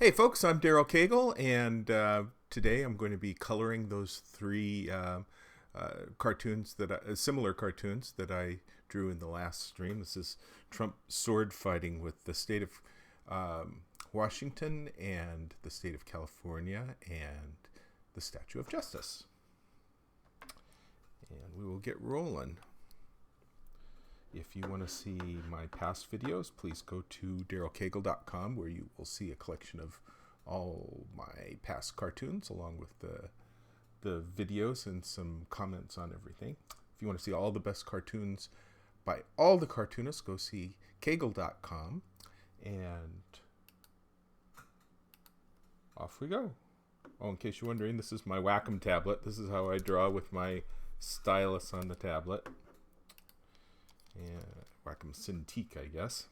Hey folks, I'm Daryl Cagle, and today I'm going to be coloring those three cartoons similar cartoons that I drew in the last stream. This is Trump sword fighting with the state of Washington and the state of California and the Statue of Justice. And we will get rolling. If you want to see my past videos, please go to darylcagle.com, where you will see a collection of all my past cartoons along with the videos and some comments on everything. If you want to see all the best cartoons by all the cartoonists, go see cagle.com, and off we go. Oh, in case you're wondering, this is my Wacom tablet. This is how I draw with my stylus on the tablet. And Wacom Cintiq, I guess.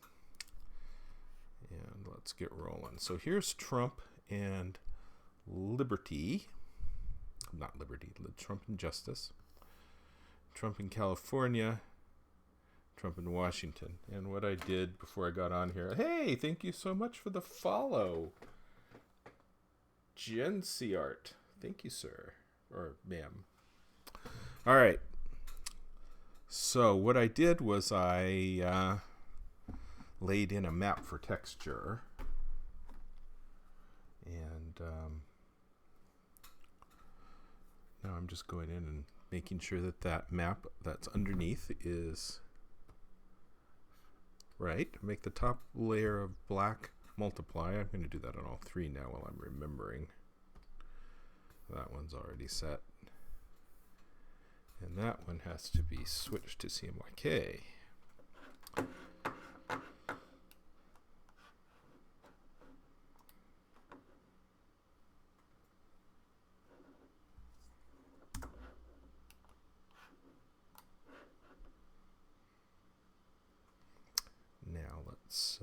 And let's get rolling. So here's Trump and Liberty. Not Liberty, Trump and Justice. Trump in California. Trump in Washington. And what I did before I got on here. Hey, thank you so much for the follow. Gency Art. Thank you, sir. Or ma'am. All right. So what I did was I laid in a map for texture, and now I'm just going in and making sure that that map that's underneath is right. Make the top layer of black multiply. I'm going to do that on all three now while I'm remembering. That one's already set. And that one has to be switched to CMYK. Now let's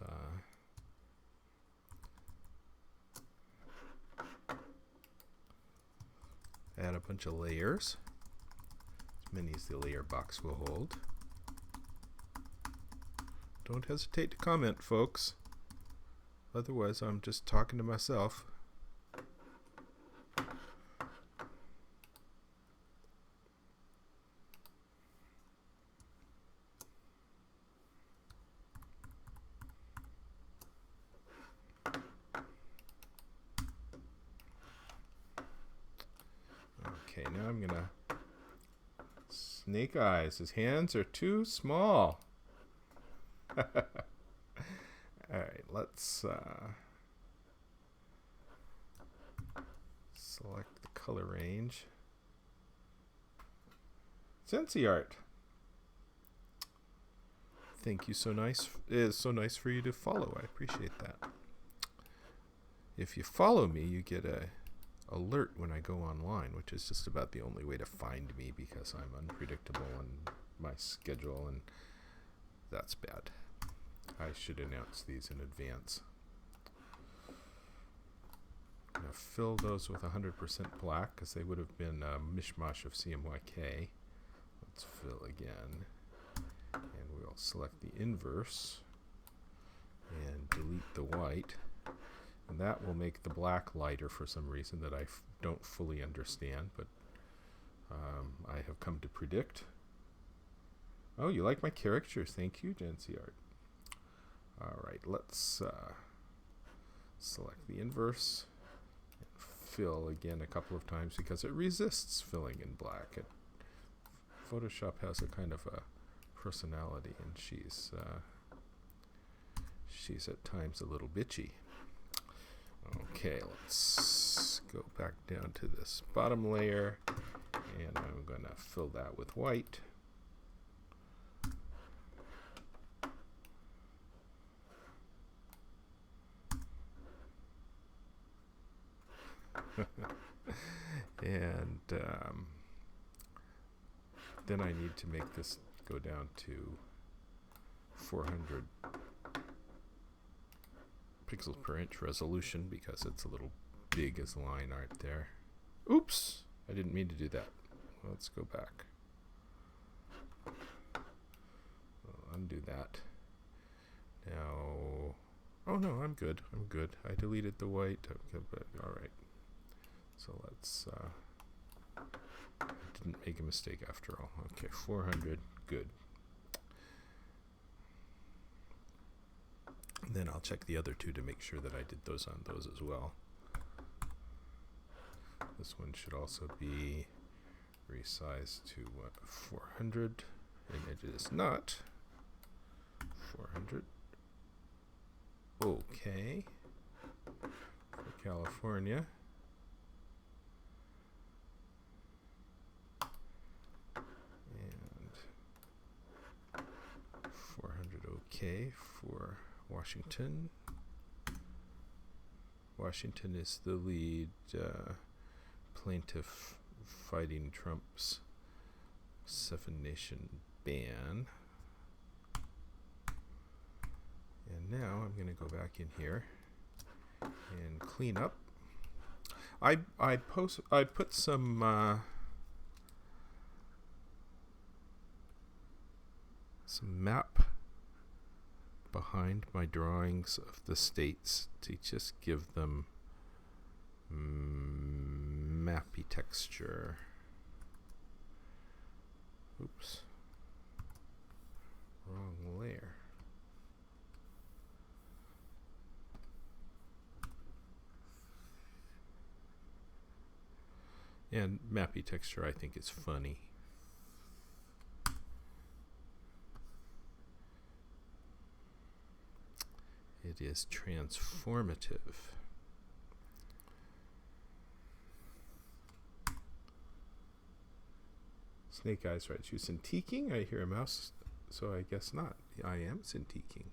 add a bunch of layers. Many as the layer box will hold. Don't hesitate to comment, folks. Otherwise, I'm just talking to myself. Okay, now I'm gonna Snake eyes. His hands are too small. Alright, let's select the color range. Cincy Art. Thank you so nice. It is so nice for you to follow. I appreciate that. If you follow me, you get a alert when I go online, which is just about the only way to find me because I'm unpredictable in my schedule, and that's bad. I should announce these in advance. I'm going to fill those with 100% black because they would have been a mishmash of CMYK. Let's fill again, and we'll select the inverse and delete the white. And that will make the black lighter for some reason that I don't fully understand, but I have come to predict. Oh, you like my caricatures. Thank you, Gency Art. All right, let's select the inverse and fill again a couple of times because it resists filling in black. Photoshop has a kind of a personality, and she's at times a little bitchy. Okay, let's go back down to this bottom layer, and I'm going to fill that with white. And then I need to make this go down to 400 pixels per inch resolution because it's a little big as line art there. Oops! I didn't mean to do that. Let's go back. I'll undo that. Now, oh Oh no, I'm good. I'm good. I deleted the white. Okay, but all right. So let's. I didn't make a mistake after all. Okay, 400. Good. And then I'll check the other two to make sure that I did those on those as well. This one should also be resized to 400, and it is not 400. Okay. For California. And 400 okay for Washington. Washington is the lead plaintiff fighting Trump's Seven Nation ban. And now I'm going to go back in here and clean up. I put some map behind my drawings of the states to just give them mappy texture. Oops. Wrong layer. And mappy texture I think is funny. It is transformative. Snake Eyes writes, you Cintiqing? I hear a mouse, so I guess not. I am Cintiqing.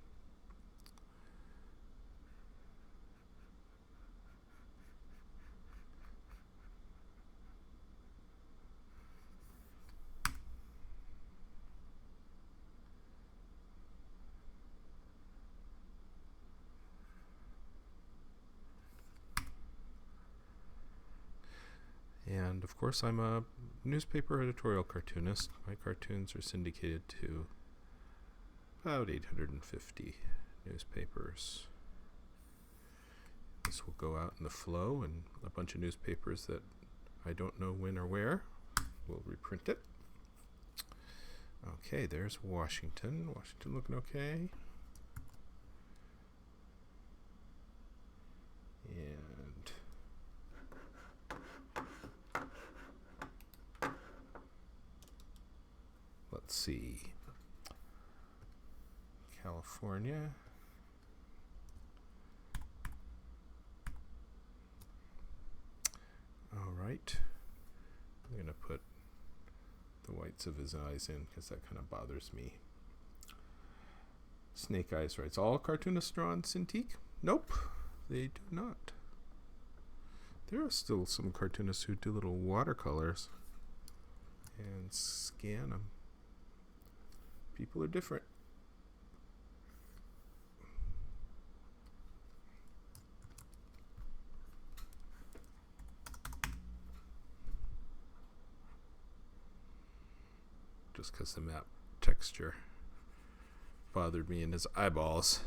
And of course, I'm a newspaper editorial cartoonist. My cartoons are syndicated to about 850 newspapers. This will go out in the flow, and a bunch of newspapers that I don't know when or where will reprint it. Okay, there's Washington. Washington looking okay. And let's see. California. All right. I'm going to put the whites of his eyes in because that kind of bothers me. Snake Eyes writes, all cartoonists draw on Cintiq? Nope, they do not. There are still some cartoonists who do little watercolors and scan them. People are different. Just because the map texture bothered me in his eyeballs.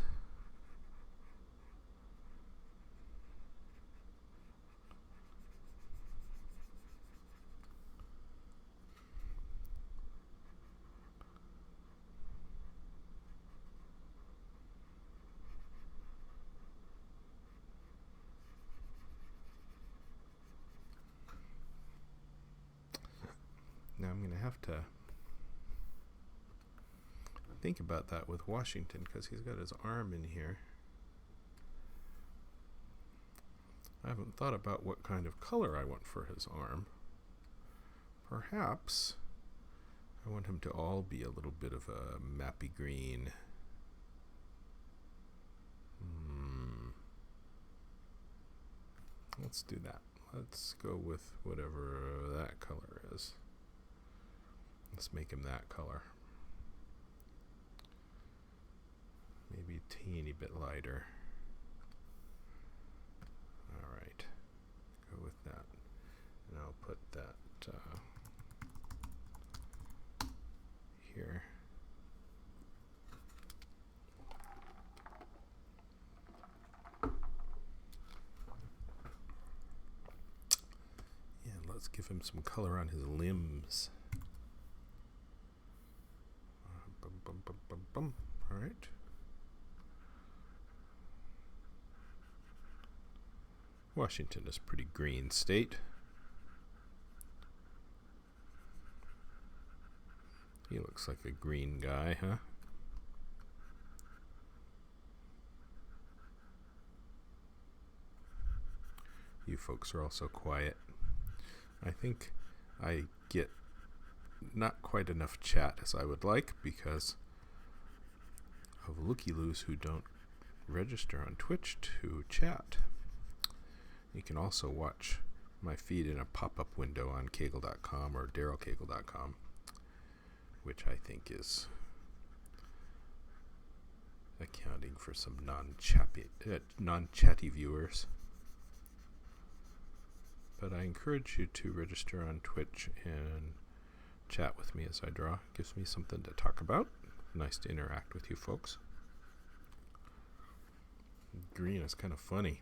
Now I'm going to have to think about that with Washington because he's got his arm in here. I haven't thought about what kind of color I want for his arm. Perhaps I want him to all be a little bit of a mappy green. Let's do that. Let's go with whatever that color is. Let's make him that color. Maybe a teeny bit lighter. All right, go with that. And I'll put that here. Let's give him some color on his limbs. All right. Washington is a pretty green state. He looks like a green guy, huh? You folks are also quiet. I think I get not quite enough chat as I would like because of looky-loos who don't register on Twitch to chat. You can also watch my feed in a pop-up window on Kagel.com or DarylKagel.com, which I think is accounting for some non-chatty viewers. But I encourage you to register on Twitch and chat with me as I draw. It gives me something to talk about. Nice to interact with you folks. Green is kind of funny.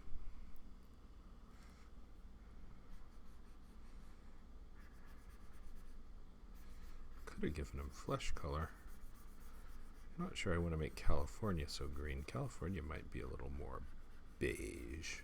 Could have given him flesh color. I'm not sure I want to make California so green. California might be a little more beige.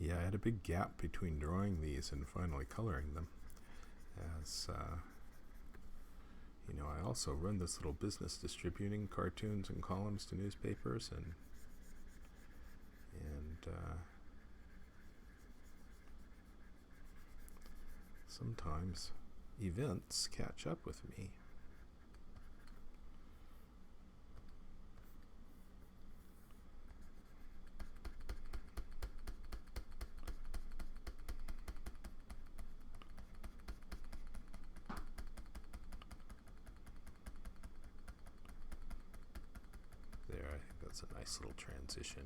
Yeah, I had a big gap between drawing these and finally coloring them. As you know, I also run this little business distributing cartoons and columns to newspapers, and sometimes events catch up with me. There, I think that's a nice little transition.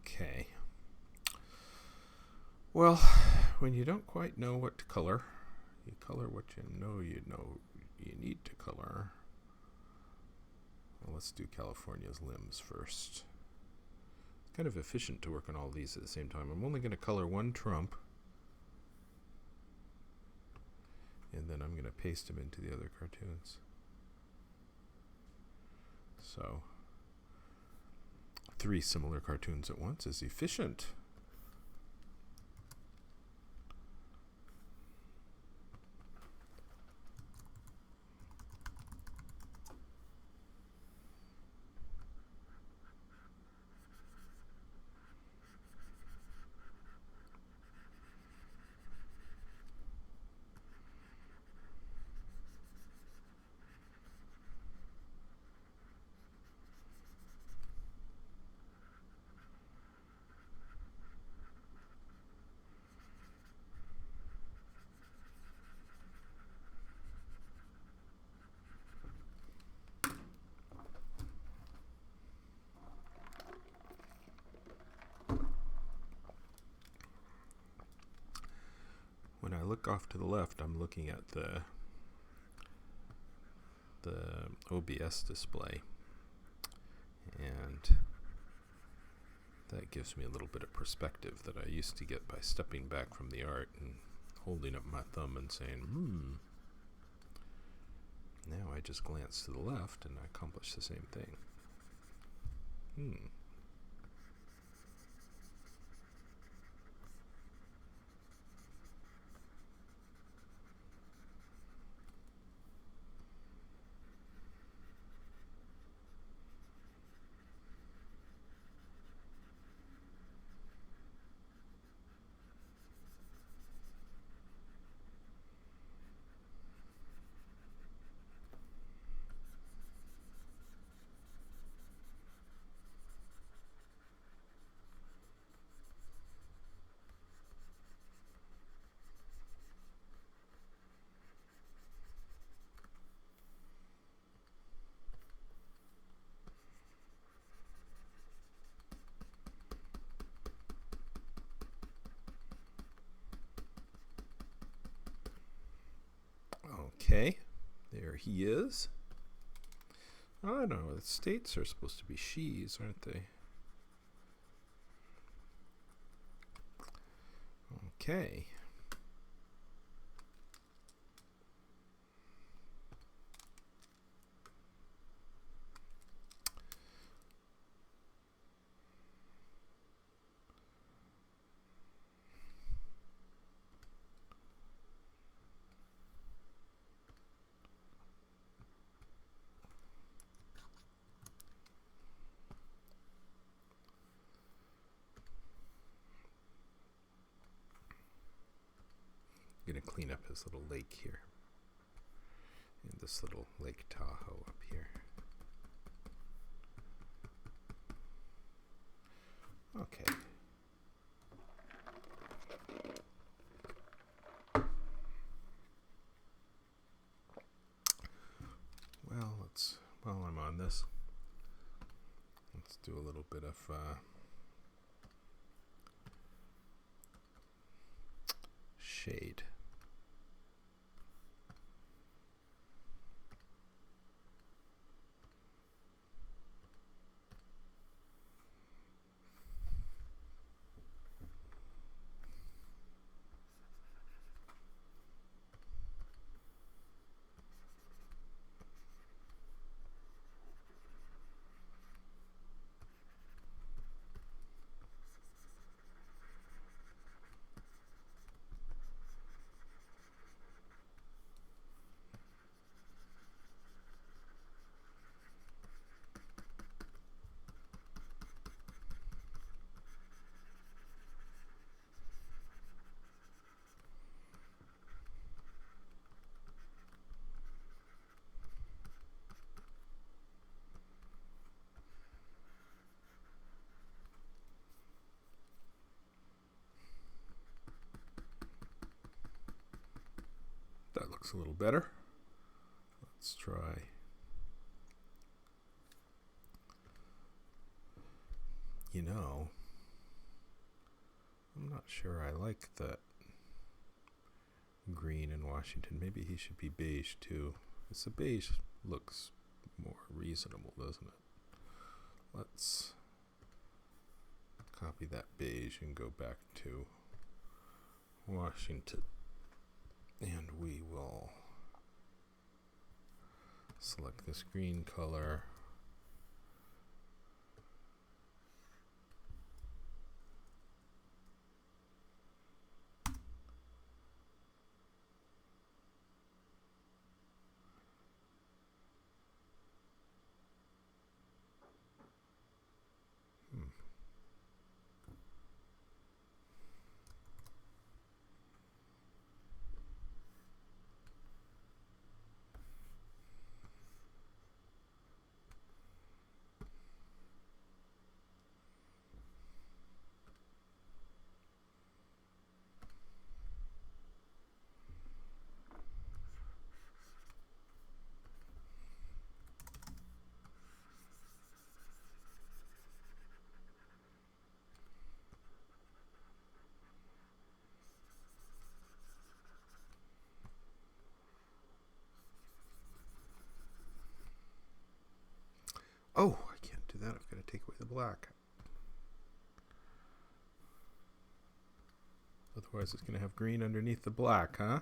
Okay. Well, when you don't quite know what to color, you color what you know you need to color. Well, let's do California's limbs first. It's kind of efficient to work on all these at the same time. I'm only going to color one Trump, and then I'm going to paste him into the other cartoons. So 3 similar cartoons at once is efficient. When I look off to the left, I'm looking at the OBS display, and that gives me a little bit of perspective that I used to get by stepping back from the art and holding up my thumb and saying, Now I just glance to the left and I accomplish the same thing. Okay, there he is. I don't know, the states are supposed to be she's, aren't they? Okay. I'm going to clean up his little lake here. And this little Lake Tahoe up here. Okay. Well, while I'm on this, let's do a little bit of shade. That looks a little better. Let's try. You know, I'm not sure I like that green in Washington. Maybe he should be beige too. The beige looks more reasonable, doesn't it? Let's copy that beige and go back to Washington. And we will select this green color. Oh, I can't do that. I've got to take away the black. Otherwise it's going to have green underneath the black, huh?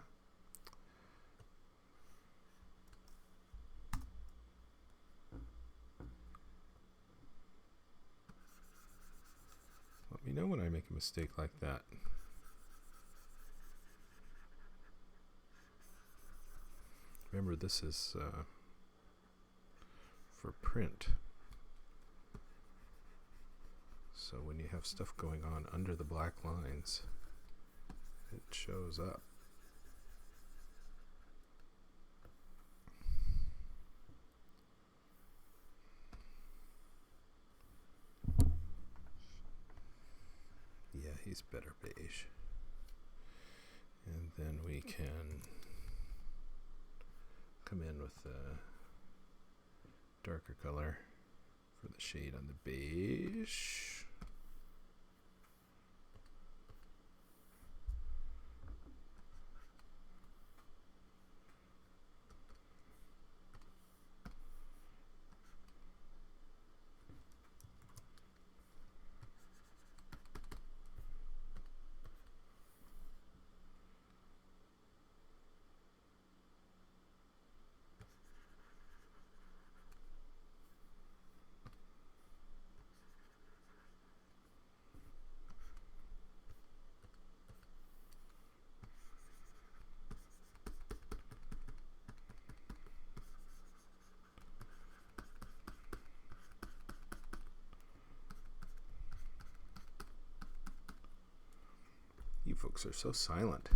Let me know when I make a mistake like that. Remember, this is for print. So when you have stuff going on under the black lines, it shows up. Yeah, he's better beige. And then we can come in with a darker color for the shade on the beige. You folks are so silent.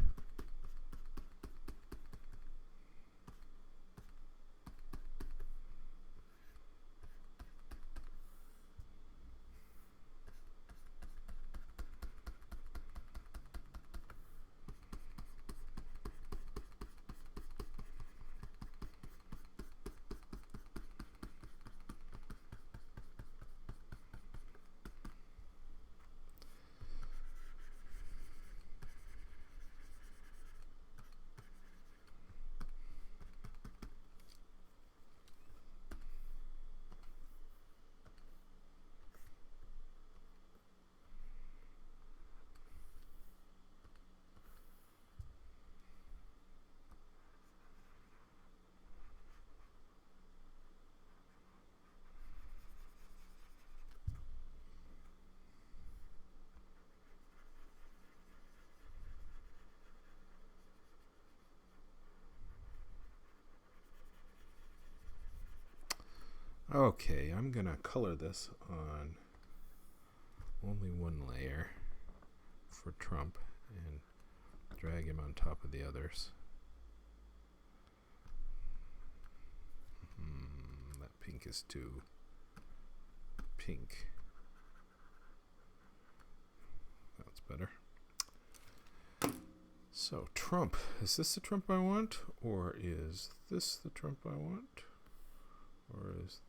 Okay, I'm gonna color this on only one layer for Trump and drag him on top of the others. That pink is too pink. That's better. So Trump, is this the Trump I want, or is this the Trump I want, or is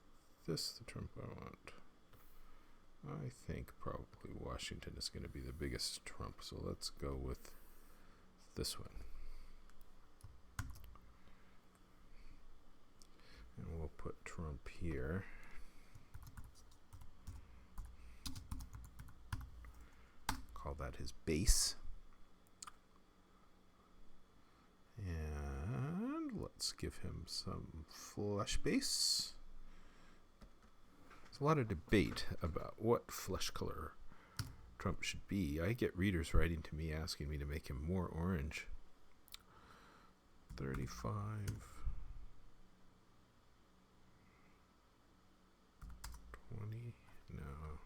this the Trump I want? I think probably Washington is going to be the biggest Trump, so let's go with this one. And we'll put Trump here. Call that his base. And let's give him some flesh base. There's a lot of debate about what flesh color Trump should be. I get readers writing to me asking me to make him more orange. 35. 20. No.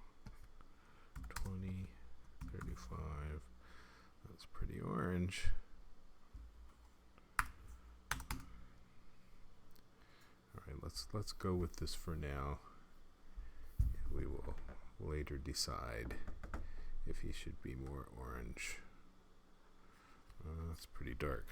20. 35. That's pretty orange. Let's go with this for now. We will later decide if he should be more orange. That's pretty dark.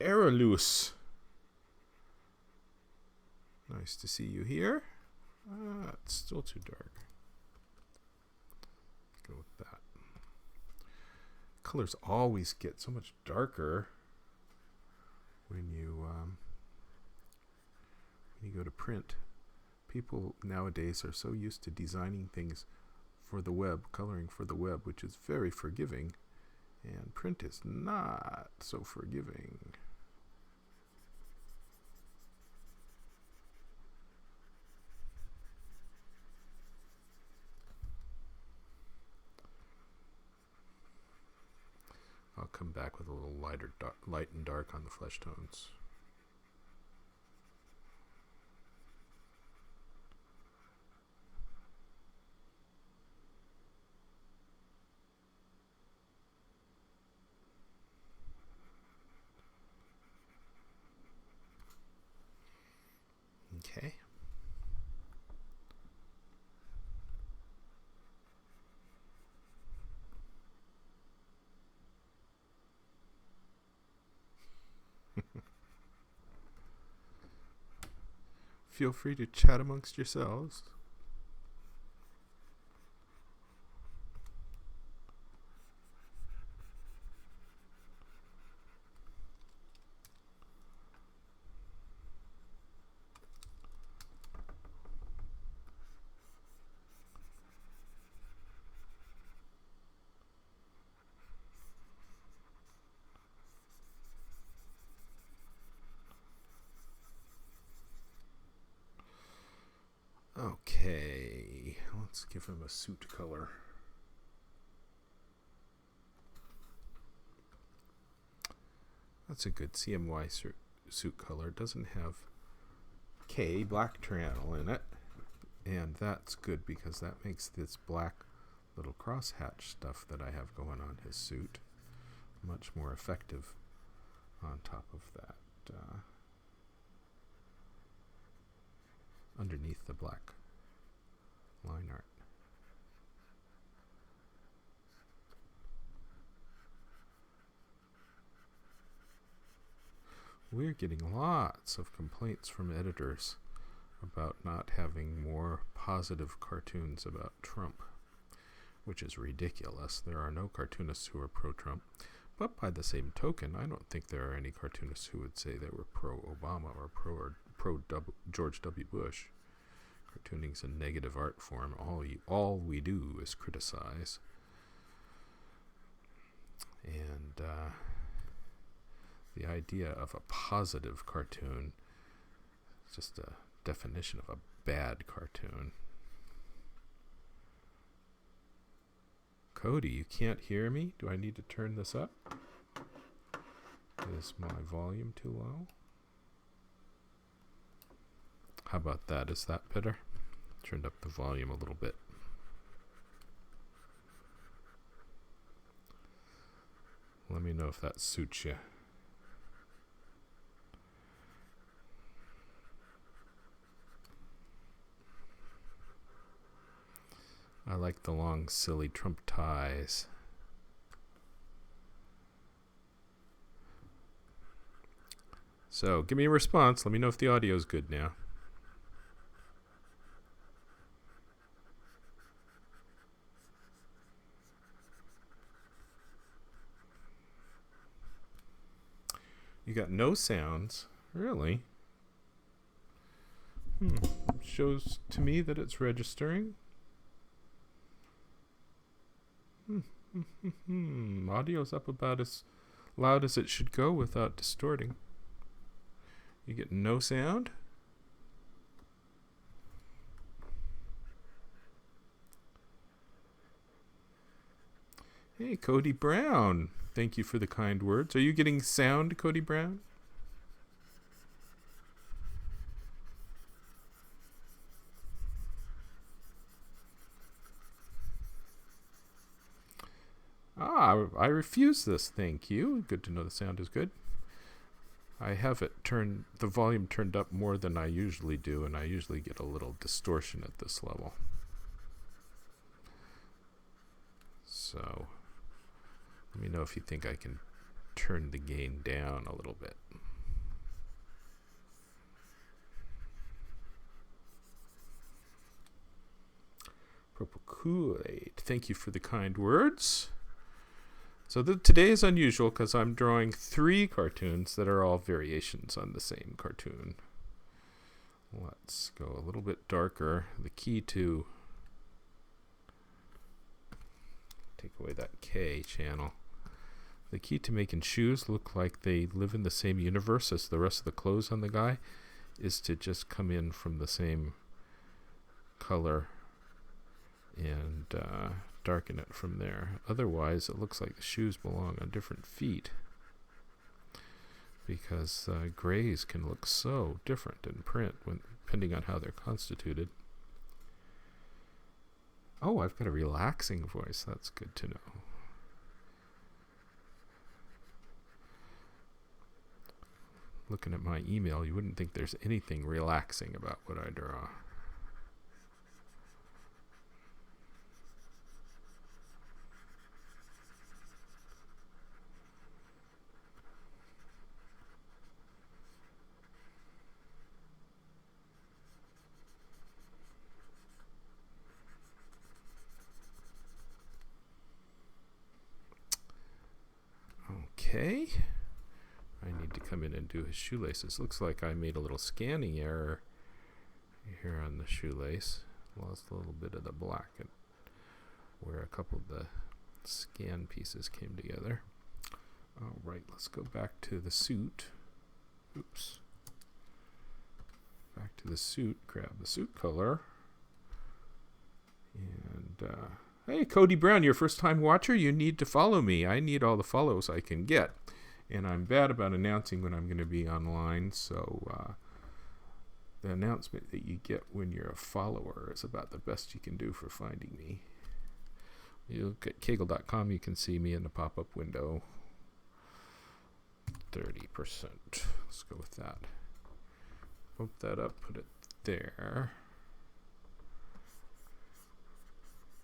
Aerolus. Nice to see you here. It's still too dark. Go with that. Colors always get so much darker when you go to print. People nowadays are so used to designing things for the web, coloring for the web, which is very forgiving, and print is not so forgiving. I'll come back with a little lighter, light and dark on the flesh tones. Okay. Feel free to chat amongst yourselves. Okay, let's give him a suit color. That's a good CMY suit color doesn't have K black channel in it, and that's good because that makes this black little crosshatch stuff that I have going on his suit much more effective on top of that, underneath the black line art. We're getting lots of complaints from editors about not having more positive cartoons about Trump, which is ridiculous. There are no cartoonists who are pro-Trump, but by the same token, I don't think there are any cartoonists who would say they were pro-Obama or pro George W. Bush. Cartooning's a negative art form. All we do is criticize. And the idea of a positive cartoon is just a definition of a bad cartoon. Cody, you can't hear me? Do I need to turn this up? Is my volume too low? How about that? Is that better? Turned up the volume a little bit. Let me know if that suits you. I like the long, silly Trump ties. So, give me a response. Let me know if the audio is good now. You got no sounds? Really? Shows to me that it's registering. Audio's up about as loud as it should go without distorting. You get no sound? Hey, Cody Brown. Thank you for the kind words. Are you getting sound, Cody Brown? I refuse this, thank you. Good to know the sound is good. I have the volume turned up more than I usually do, and I usually get a little distortion at this level. So, let me know if you think I can turn the gain down a little bit. Purple Kool-Aid, thank you for the kind words. So today is unusual because I'm drawing 3 cartoons that are all variations on the same cartoon. Let's go a little bit darker. The key to take away that K channel. The key to making shoes look like they live in the same universe as the rest of the clothes on the guy is to just come in from the same color and darken it from there. Otherwise, it looks like the shoes belong on different feet because grays can look so different in print depending on how they're constituted. Oh, I've got a relaxing voice. That's good to know. Looking at my email, you wouldn't think there's anything relaxing about what I draw. Okay, I need to come in and do his shoelaces. Looks like I made a little scanning error here on the shoelace. Lost a little bit of the black where a couple of the scan pieces came together. All right, let's go back to the suit. Oops. Back to the suit, grab the suit color. And hey, Cody Brown, your first time watcher, you need to follow me. I need all the follows I can get. And I'm bad about announcing when I'm going to be online, so the announcement that you get when you're a follower is about the best you can do for finding me. You look at Kaggle.com, you can see me in the pop-up window. 30%. Let's go with that. Bump that up, put it there.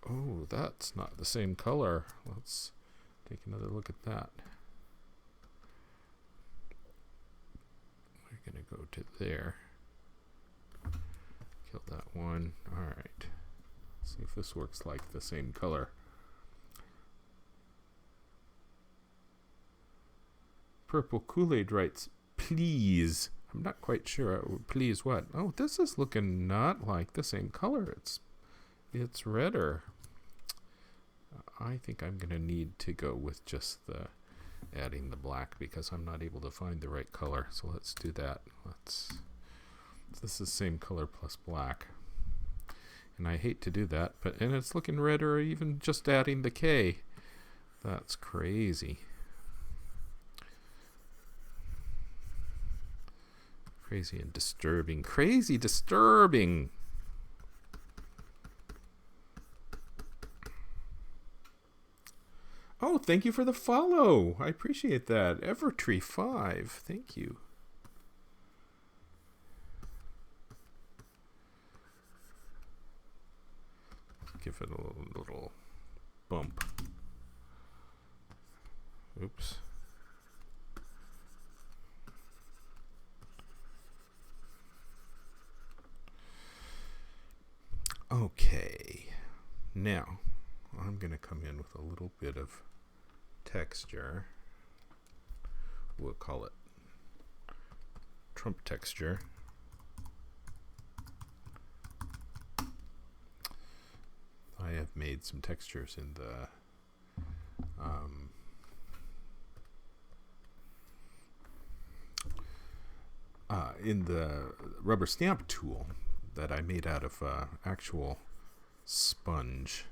Oh, that's not the same color. Let's take another look at that. We're going to go to there. Kill that one. All right. See if this works like the same color. Purple Kool-Aid writes, please. I'm not quite sure. Please what? Oh, this is looking not like the same color. It's redder. I think I'm going to need to go with just the adding the black because I'm not able to find the right color. So let's do that. This is same color plus black. And I hate to do that, and it's looking redder even just adding the K. That's crazy. Crazy and disturbing. Crazy disturbing. Oh, thank you for the follow. I appreciate that. Evertree5. Thank you. Give it a little bump. Oops. Okay. Now, I'm going to come in with a little bit of texture. We'll call it Trump texture. I have made some textures in the rubber stamp tool that I made out of actual sponge.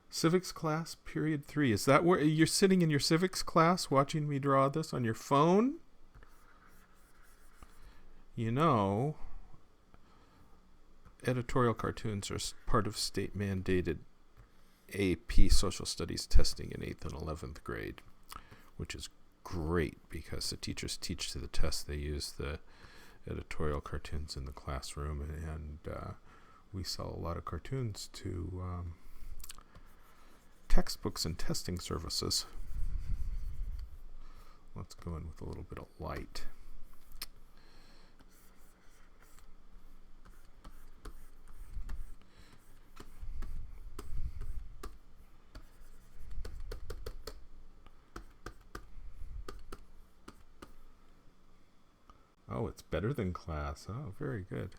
Civics class, period 3. Is that where you're sitting in your civics class watching me draw this on your phone? You know, editorial cartoons are part of state-mandated AP social studies testing in 8th and 11th grade, which is great because the teachers teach to the test. They use the editorial cartoons in the classroom, and we sell a lot of cartoons to textbooks and testing services. Let's go in with a little bit of light. Oh, it's better than class. Oh, very good.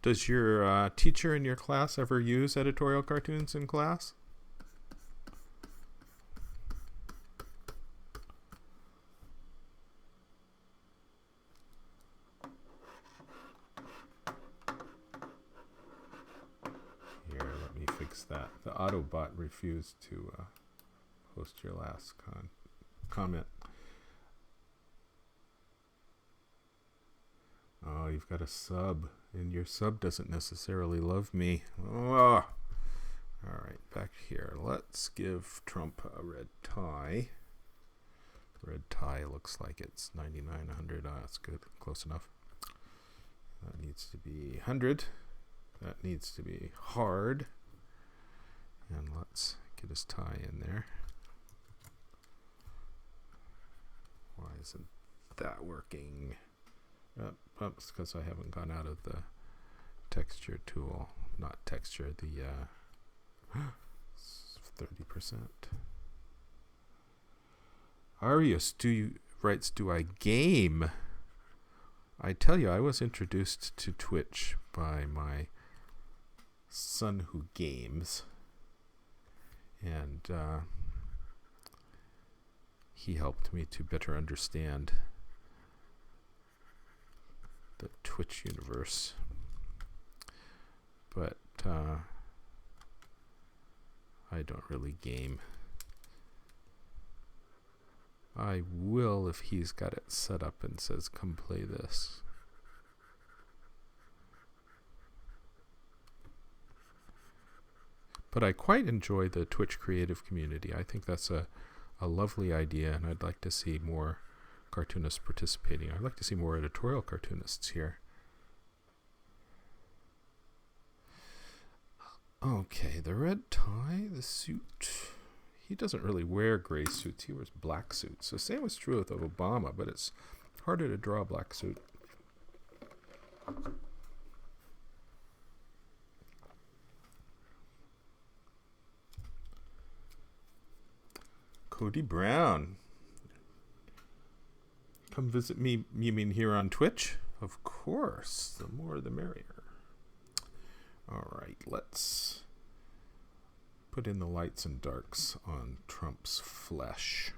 Does your teacher in your class ever use editorial cartoons in class? Here, let me fix that. The Autobot refused to post your last comment. Oh, you've got a sub, and your sub doesn't necessarily love me. Oh. All right, back here. Let's give Trump a red tie. Red tie looks like it's 99, 100. That's good, close enough. That needs to be 100. That needs to be hard. And let's get his tie in there. Why isn't that working? It's because I haven't gone out of the texture tool. Not texture, the 30%. Arius writes, do I game? I tell you, I was introduced to Twitch by my son who games. And he helped me to better understand the Twitch universe. But I don't really game. I will if he's got it set up and says, come play this. But I quite enjoy the Twitch creative community. I think that's a lovely idea, and I'd like to see more cartoonists participating. I'd like to see more editorial cartoonists here. Okay, the red tie, the suit. He doesn't really wear gray suits. He wears black suits. So same was true with Obama, but it's harder to draw a black suit. Cody Brown. Come visit me, you mean here on Twitch? Of course, the more the merrier. All right, let's put in the lights and darks on Trump's flesh.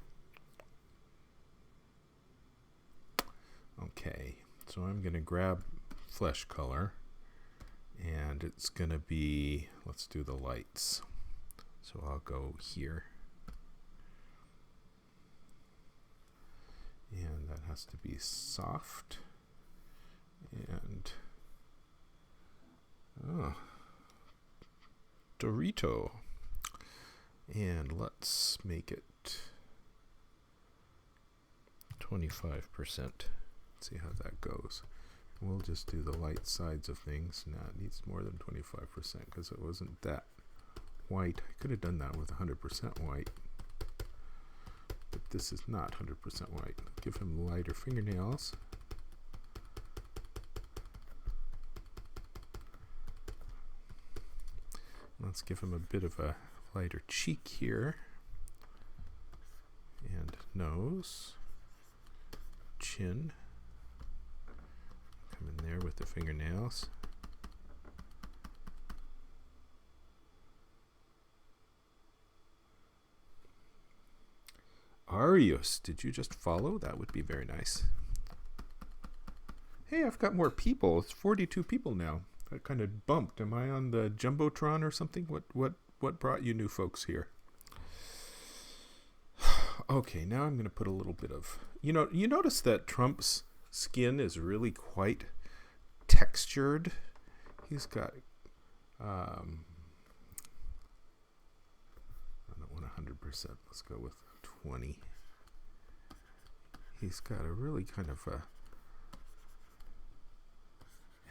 Okay, so I'm going to grab flesh color, and it's going to be, let's do the lights. So I'll go here. And that has to be soft. And Dorito. And let's make it 25%. See how that goes. We'll just do the light sides of things. Now it needs more than 25% because it wasn't that white. I could have done that with 100% white. But this is not 100% white. Give him lighter fingernails. Let's give him a bit of a lighter cheek here. And nose. Chin. Come in there with the fingernails. Arius, did you just follow? That would be very nice. Hey, I've got more people. It's 42 people now. That kind of bumped. Am I on the Jumbotron or something? What brought you new folks here? Okay, now I'm going to put a little bit of... You notice that Trump's skin is really quite textured. He's got... I don't want 100%. Let's go with 20. He's got a really kind of a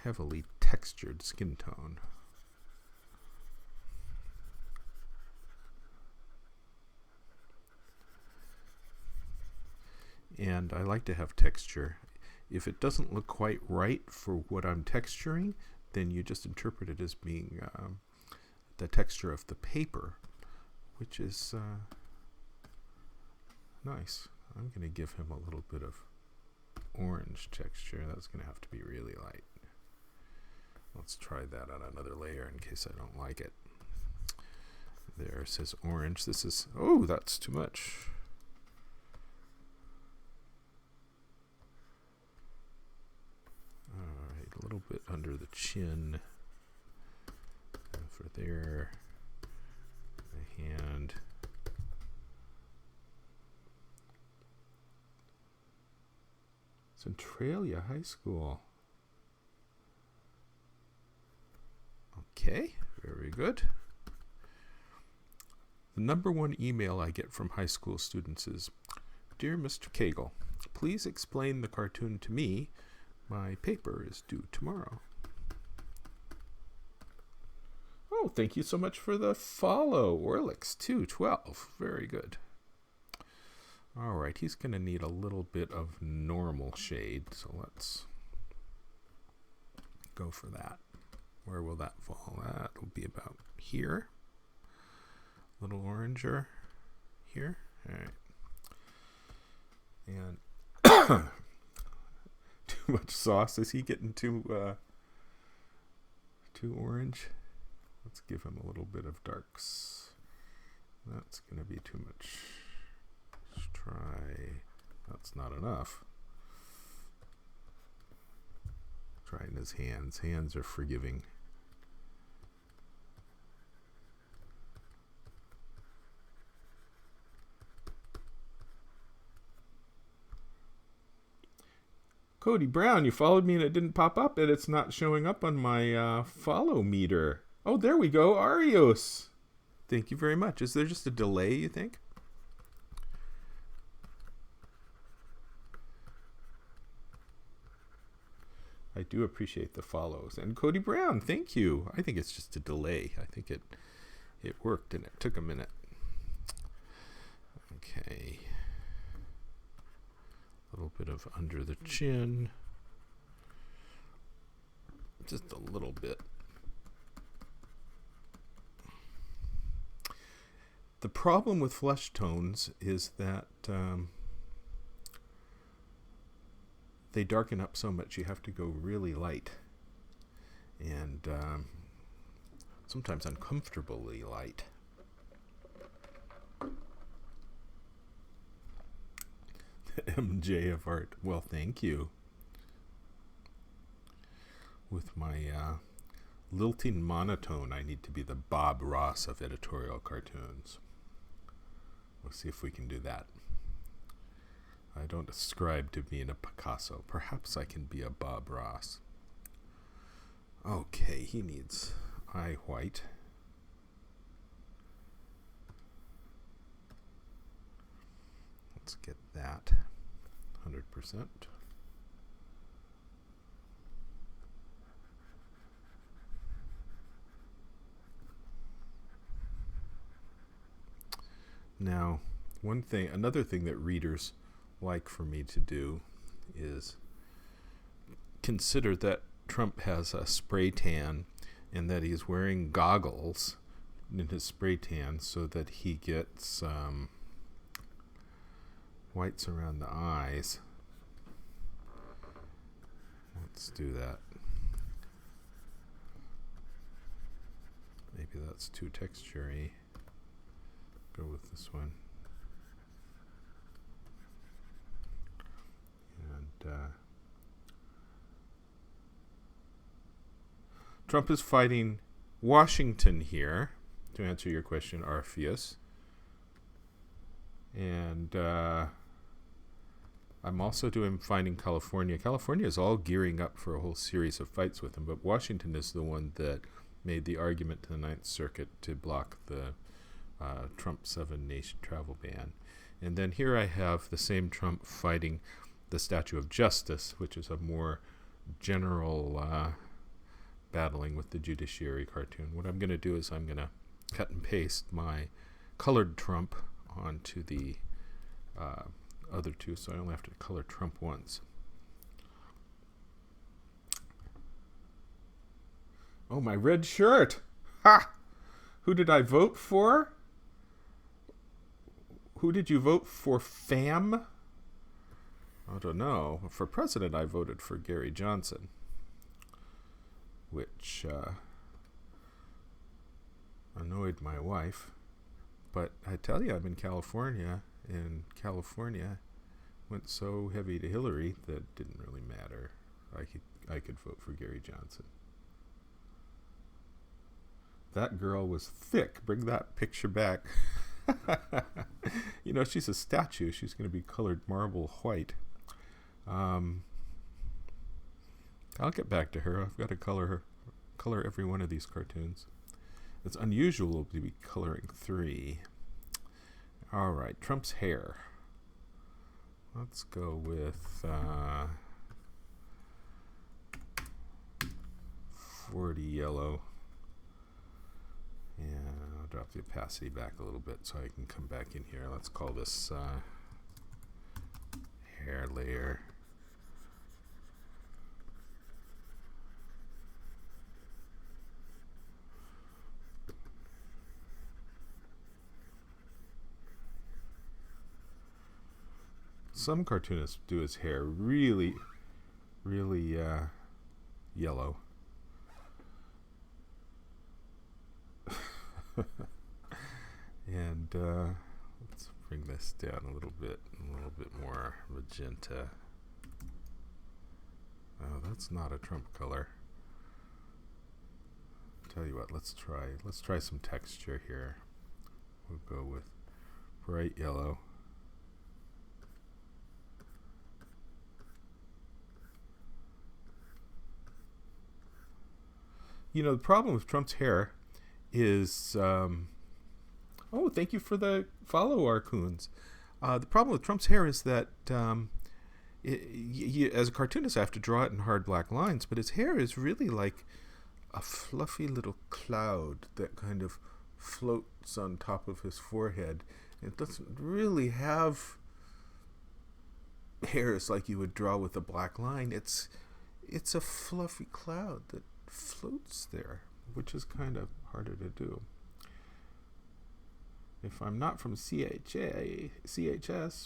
heavily textured skin tone. And I like to have texture. If it doesn't look quite right for what I'm texturing, then you just interpret it as being the texture of the paper, which is nice. I'm going to give him a little bit of orange texture. That's going to have to be really light. Let's try that on another layer in case I don't like it. There's his orange. This is, oh, that's too much. All right, a little bit under the chin. For there, the hand. Centralia High School. Okay, very good. The number one email I get from high school students is, Dear Mr. Cagle, please explain the cartoon to me. My paper is due tomorrow. Oh, thank you so much for the follow, Orlix212. Very good. All right, he's going to need a little bit of normal shade, so let's go for that. Where will that fall? That'll be about here. A little oranger here. All right. And too much sauce. Is he getting too orange? Let's give him a little bit of darks. That's going to be too much try, that's not enough. Trying his hands. Hands are forgiving. Cody Brown, you followed me and it didn't pop up, and it's not showing up on my follow meter. Oh, there we go. Arios. Thank you very much. Is there just a delay, you think? I do appreciate the follows. And Cody Brown, thank you. I think it's just a delay. I think it worked and it took a minute. Okay. A little bit of under the chin. Just a little bit. The problem with flesh tones is that they darken up so much you have to go really light. And sometimes uncomfortably light. MJ of art. Well, thank you. With my lilting monotone, I need to be the Bob Ross of editorial cartoons. We'll see if we can do that. I don't ascribe to being a Picasso. Perhaps I can be a Bob Ross. Okay, he needs eye white. Let's get that 100%. Now, another thing that readers like for me to do is consider that Trump has a spray tan and that he's wearing goggles in his spray tan so that he gets whites around the eyes. Let's do that. Maybe that's too texture-y. Go with this one. And Trump is fighting Washington here, to answer your question, Orpheus. And I'm also fighting California. California is all gearing up for a whole series of fights with him, but Washington is the one that made the argument to the Ninth Circuit to block the Trump 7-nation travel ban. And then here I have the same Trump fighting the Statue of Justice, which is a more general battling with the judiciary cartoon. What I'm going to do is I'm going to cut and paste my colored Trump onto the other two, so I only have to color Trump once. Oh, my red shirt! Ha! Who did I vote for? Who did you vote for, fam? I don't know. For president, I voted for Gary Johnson, which annoyed my wife. But I tell you, I'm in California, and California went so heavy to Hillary that it didn't really matter. I could vote for Gary Johnson. That girl was thick. Bring that picture back. You know, she's a statue. She's going to be colored marble white. I'll get back to her. I've got to color every one of these cartoons. It's unusual to be coloring 3. All right, Trump's hair. Let's go with 40 yellow. And I'll drop the opacity back a little bit so I can come back in here. Let's call this hair layer. Some cartoonists do his hair really, really yellow. And let's bring this down a little bit more magenta. Oh, that's not a Trump color. Tell you what, let's try some texture here. We'll go with bright yellow. You know, the problem with Trump's hair is, oh, thank you for the follow, Arcoons. The problem with Trump's hair is that as a cartoonist, I have to draw it in hard black lines, but his hair is really like a fluffy little cloud that kind of floats on top of his forehead. It doesn't really have hairs like you would draw with a black line. It's a fluffy cloud that floats there, which is kind of harder to do. If I'm not from CHS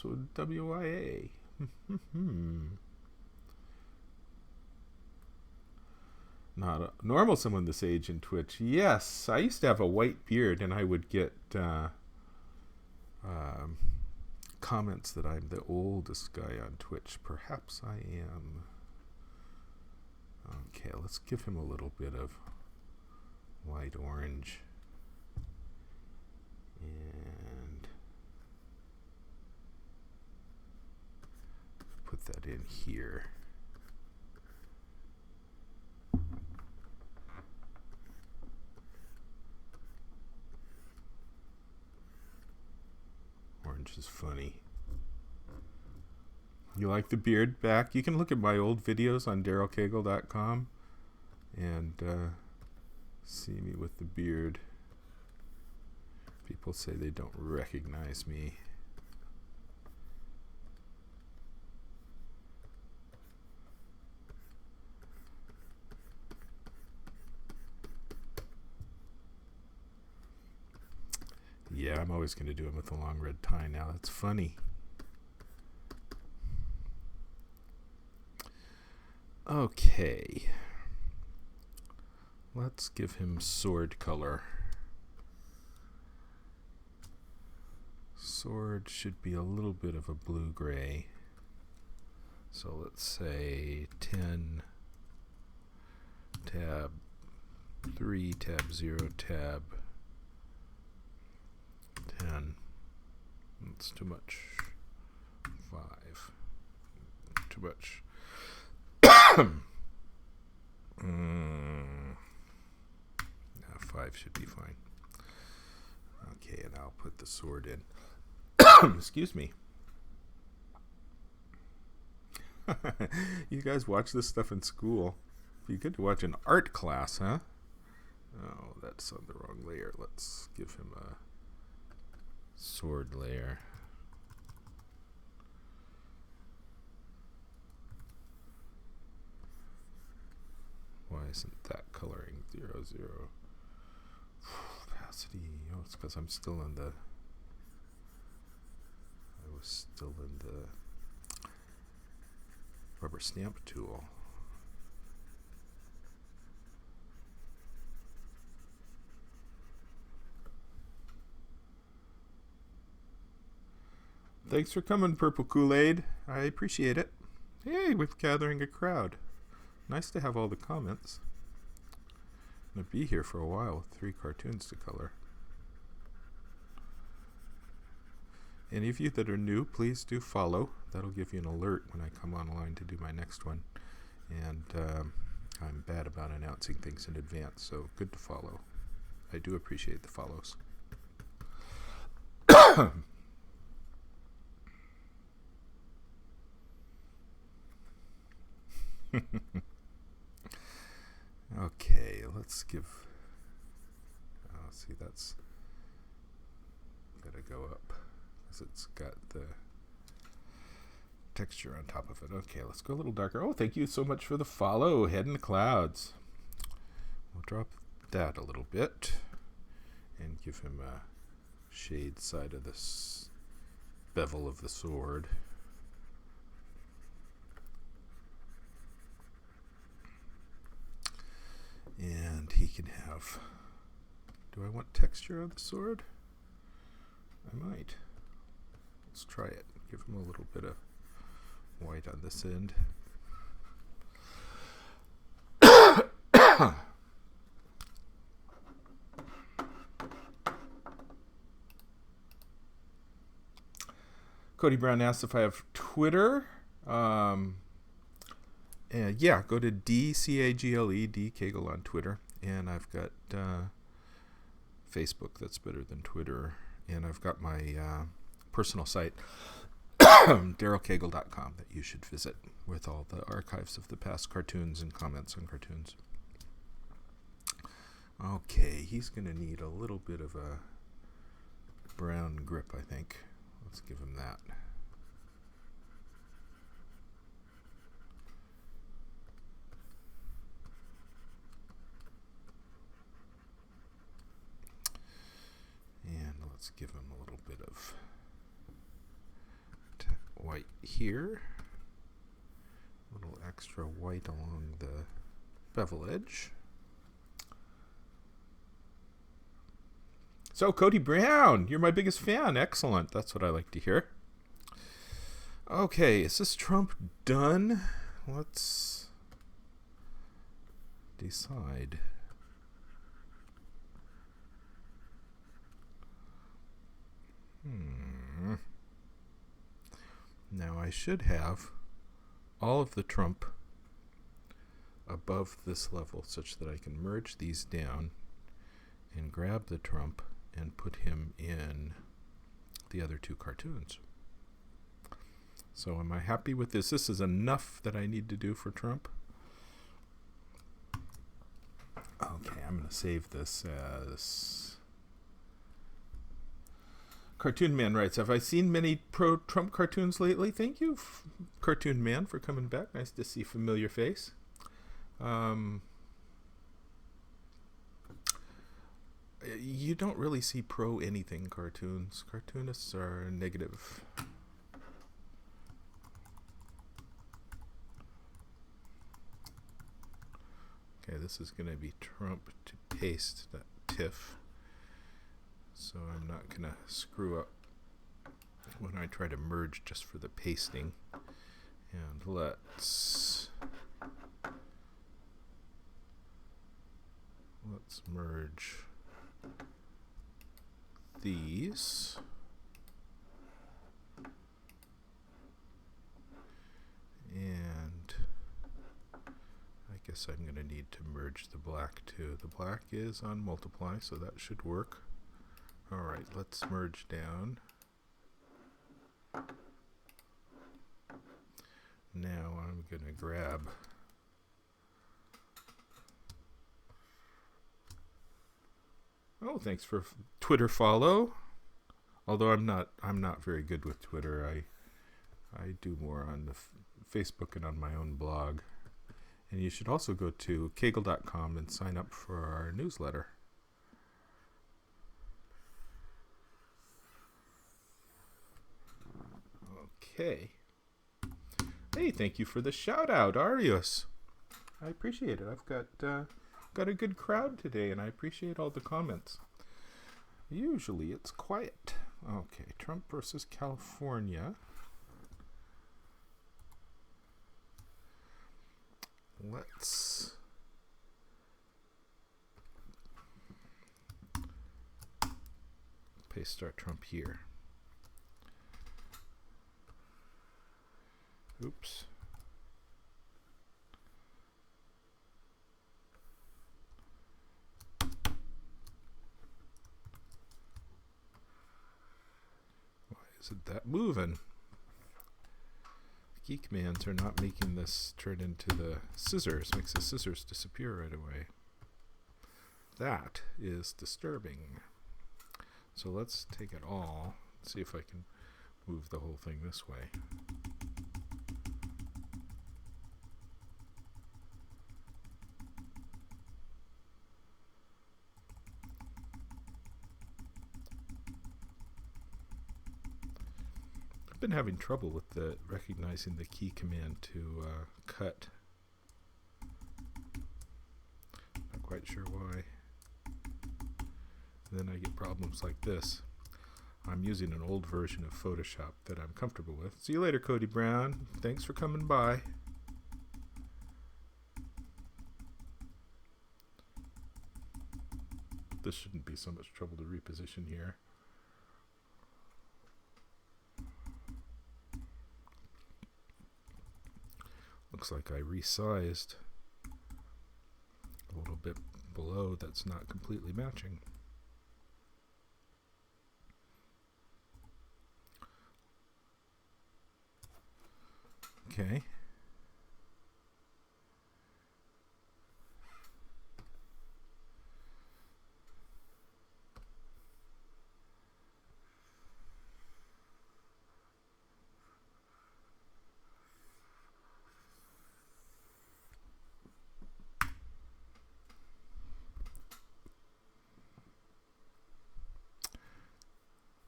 with WIA. Not a normal someone this age in Twitch. Yes, I used to have a white beard and I would get comments that I'm the oldest guy on Twitch. Perhaps I am. Okay, let's give him a little bit of light orange. And put that in here. Orange is funny. You like the beard back? You can look at my old videos on darylcagle.com and see me with the beard. People say they don't recognize me. Yeah, I'm always going to do him with a long red tie now. That's funny. Okay. Let's give him sword color. Sword should be a little bit of a blue-gray. So let's say 10, tab 3, tab 0, tab 10. That's too much. 5. Too much. No, 5 should be fine. Okay, and I'll put the sword in. Excuse me. You guys watch this stuff in school. Be good to watch an art class, huh? Oh, that's on the wrong layer. Let's give him a sword layer. Why isn't that coloring 0, 0? Opacity. Oh, it's because I'm still in the... I was still in the rubber stamp tool. Thanks for coming, Purple Kool-Aid. I appreciate it. Hey, we're gathering a crowd. Nice to have all the comments. I'm going to be here for a while with 3 cartoons to color. Any of you that are new, please do follow. That'll give you an alert when I come online to do my next one. And I'm bad about announcing things in advance, so good to follow. I do appreciate the follows. Okay, let's give... Oh, see, that's gotta go up because it's got the texture on top of it. Okay, let's go a little darker. Oh, thank you so much for the follow, Head in the Clouds. We'll drop that a little bit and give him a shade side of this bevel of the sword. And he can have... Do I want texture on the sword? I might. Let's try it. Give him a little bit of white on this end. Cody Brown asked if I have Twitter. Yeah, go to DCAGLE, D Cagle on Twitter. And I've got Facebook, that's better than Twitter. And I've got my personal site, darylcagle.com, that you should visit with all the archives of the past cartoons and comments on cartoons. Okay, he's going to need a little bit of a brown grip, I think. Let's give him that. And let's give him a little bit of white here. A little extra white along the bevel edge. So, Cody Brown, you're my biggest fan. Excellent. That's what I like to hear. Okay, is this Trump done? Let's decide. Now, I should have all of the Trump above this level such that I can merge these down and grab the Trump and put him in the other two cartoons. So am I happy with this? This is enough that I need to do for Trump. Okay, I'm going to save this as... Cartoon Man writes, have I seen many pro-Trump cartoons lately? Thank you, Cartoon Man, for coming back. Nice to see a familiar face. You don't really see pro-anything cartoons. Cartoonists are negative. Okay, this is going to be Trump to paste that TIFF. So I'm not going to screw up when I try to merge just for the pasting. And let's merge these. And I guess I'm going to need to merge the black too. The black is on multiply, so that should work. All right, let's merge down. Now I'm going to grab thanks for Twitter follow. Although I'm not very good with Twitter. I do more on the Facebook and on my own blog. And you should also go to cagle.com and sign up for our newsletter. Okay. Hey, thank you for the shout out, Arius. I appreciate it. I've got a good crowd today, and I appreciate all the comments. Usually it's quiet. Okay, Trump versus California. Let's paste our Trump here. Oops. Why isn't that moving? Key commands are not making this turn into the scissors. Makes the scissors disappear right away. That is disturbing. So let's take it all. See if I can move the whole thing this way. Been having trouble with recognizing the key command to cut. Not quite sure why. Then I get problems like this. I'm using an old version of Photoshop that I'm comfortable with. See you later, Cody Brown. Thanks for coming by. This shouldn't be so much trouble to reposition here. Looks like I resized a little bit below. That's not completely matching. Okay.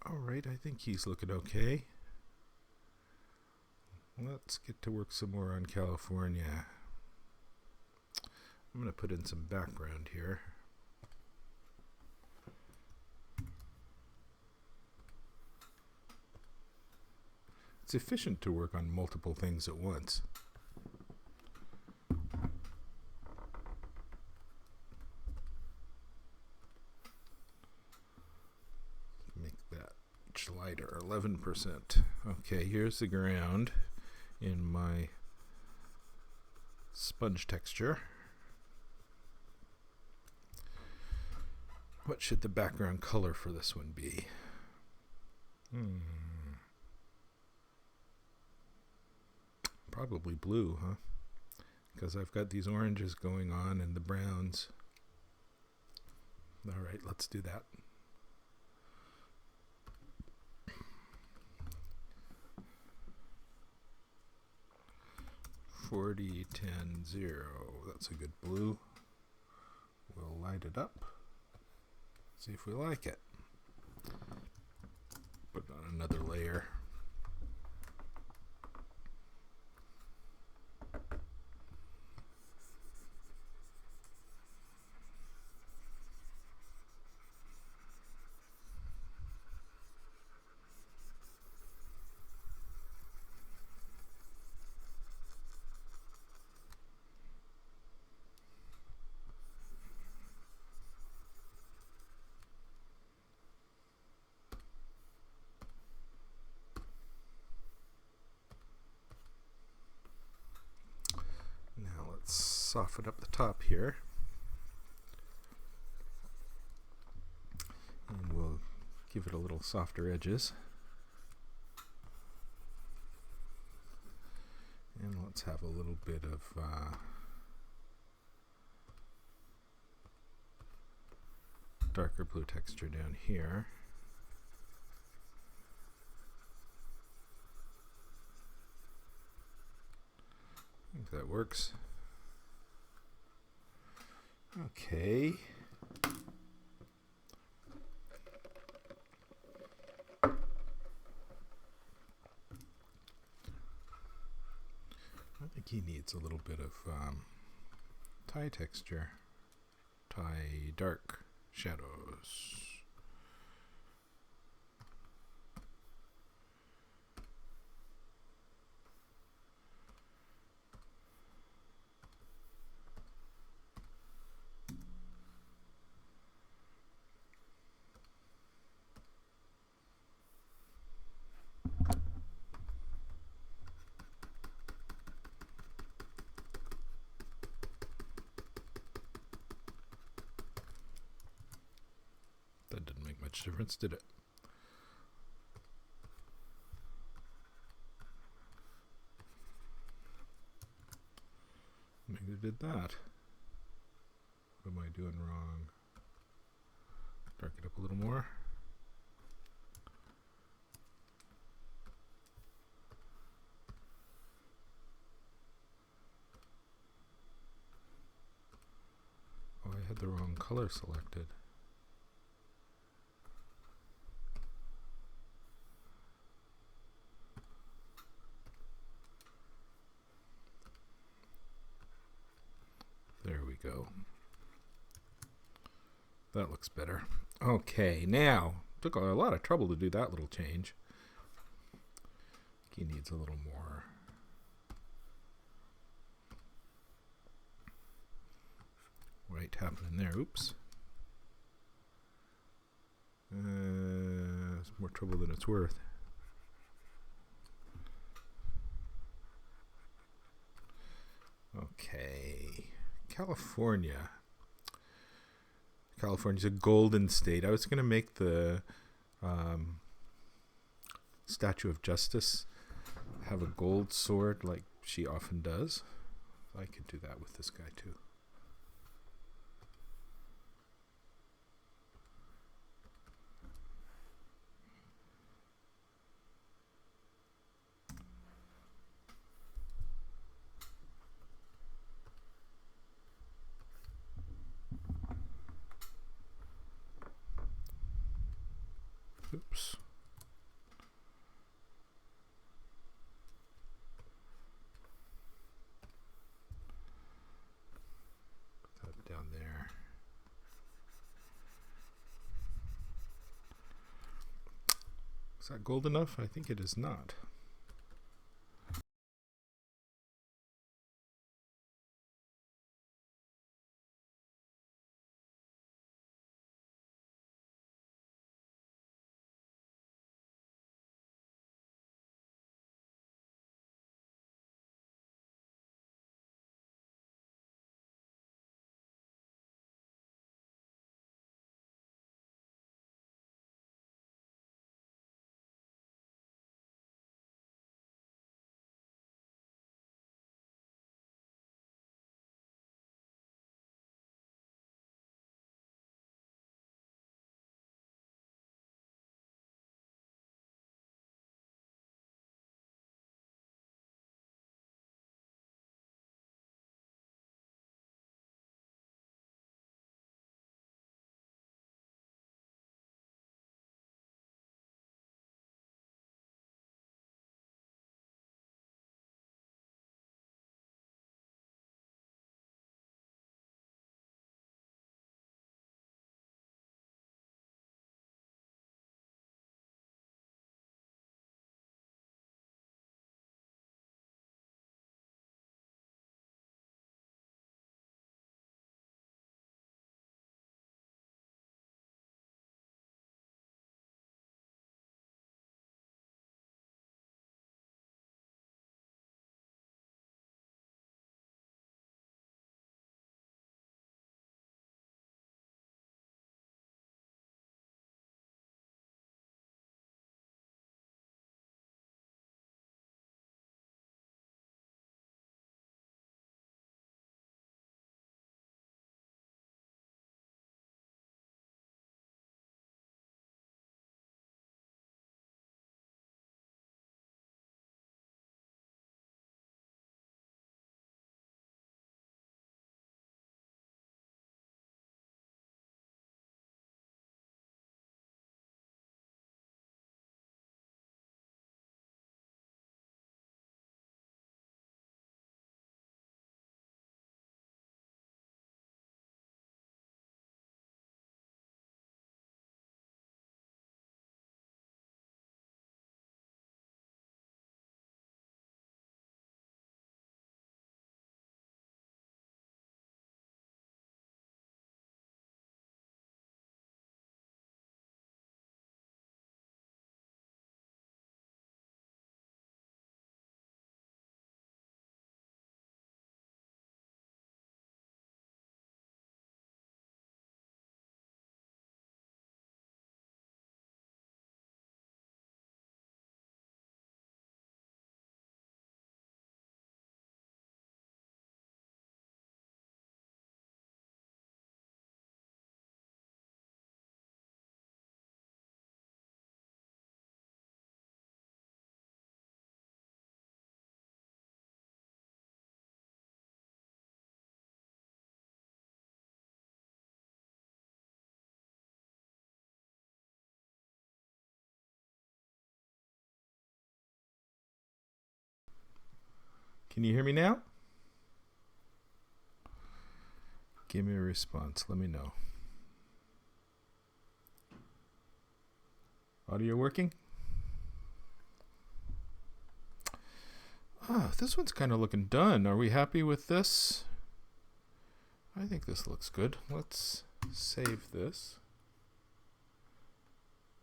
All right, I think he's looking okay. Let's get to work some more on California. I'm going to put in some background here. It's efficient to work on multiple things at once. Make that lighter, 11%. Okay, here's the ground in my sponge texture. What should the background color for this one be? Probably blue, huh? Because I've got these oranges going on and the browns. All right, let's do that. $40, $10, $0. That's a good blue. We'll light it up. See if we like it. Put on another layer. Soften up the top here, and we'll give it a little softer edges, and let's have a little bit of darker blue texture down here. I think that works. Okay. I think he needs a little bit of tie texture, tie dark shadows. That didn't make much difference, did it? Maybe it did that. What am I doing wrong? Darken it up a little more. Oh, I had the wrong color selected. There we go. That looks better. Okay, now Took a lot of trouble to do that little change. He needs a little more. White happening there. Oops. It's more trouble than it's worth. Okay. California. California's a golden state. I was going to make the Statue of Justice have a gold sword like she often does. I could do that with this guy too. Oops. Put that down there. Is that gold enough? I think it is not. Can you hear me now? Give me a response. Let me know. Audio working? This one's kind of looking done. Are we happy with this? I think this looks good. Let's save this.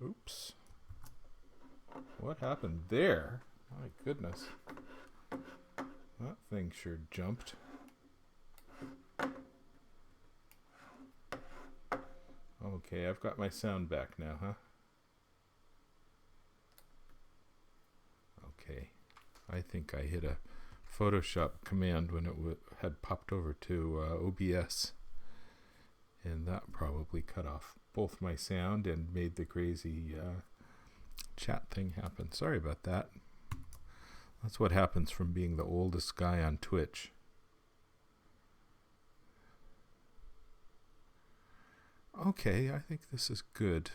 Oops. What happened there? My goodness. That thing sure jumped. Okay, I've got my sound back now, huh? Okay. I think I hit a Photoshop command when it had popped over to OBS. And that probably cut off both my sound and made the crazy chat thing happen. Sorry about that. That's what happens from being the oldest guy on Twitch. Okay, I think this is good.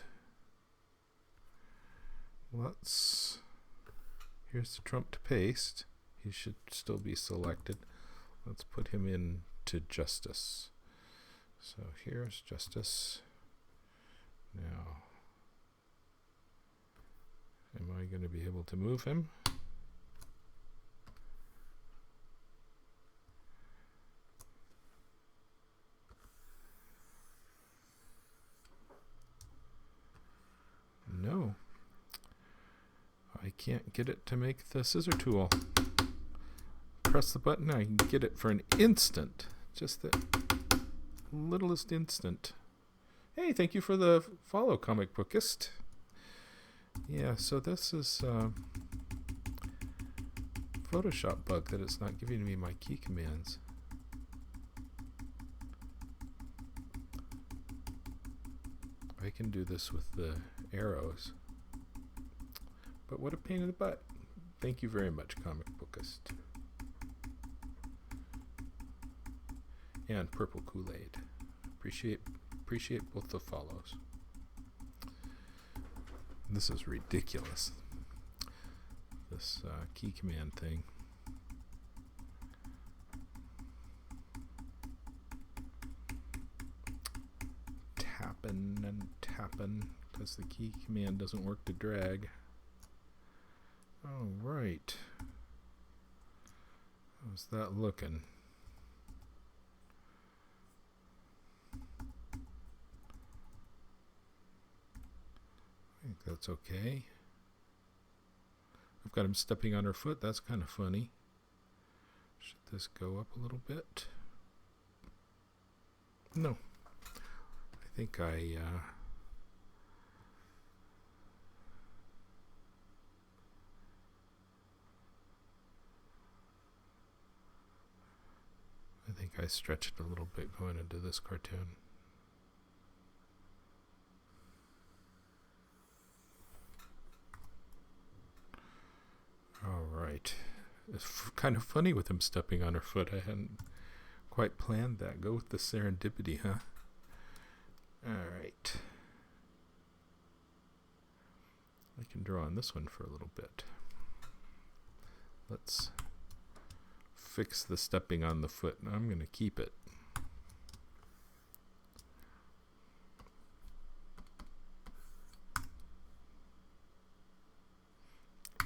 Here's the Trump to paste. He should still be selected. Let's put him into Justice. So here's Justice. Now, am I going to be able to move him? No. I can't get it to make the scissor tool. Press the button, I can get it for an instant. Just the littlest instant. Hey, thank you for the follow, Comic Bookist. Yeah, so this is Photoshop bug that it's not giving me my key commands. I can do this with the arrows. But what a pain in the butt. Thank you very much, Comic Bookist. And Purple Kool-Aid. Appreciate both the follows. This is ridiculous. This key command thing. Tapping and tapping because the key command doesn't work to drag. All right. How's that looking? I think that's okay. I've got him stepping on her foot. That's kind of funny. Should this go up a little bit? No. I think I stretched it a little bit going into this cartoon. All right. It's kind of funny with him stepping on her foot. I hadn't quite planned that. Go with the serendipity, huh? All right. I can draw on this one for a little bit. Let's fix the stepping on the foot. I'm going to keep it.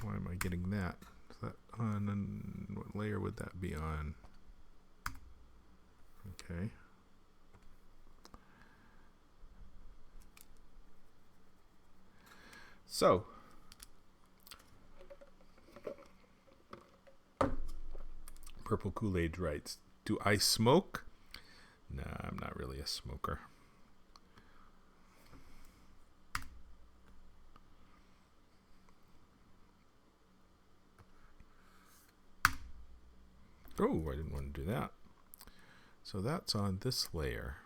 Why am I getting that? Is that on? And what layer would that be on? Okay. So, Purple Kool-Aid writes, do I smoke? Nah, I'm not really a smoker. Oh, I didn't want to do that. So that's on this layer.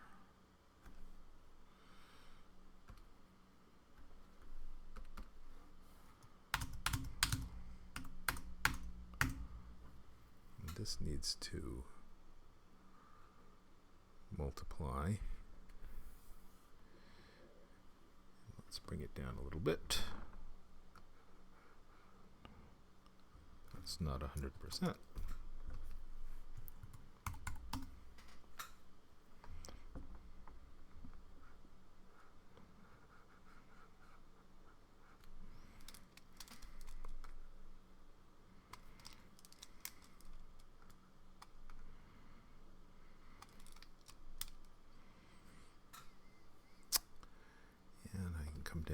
This needs to multiply. Let's bring it down a little bit. That's not 100%.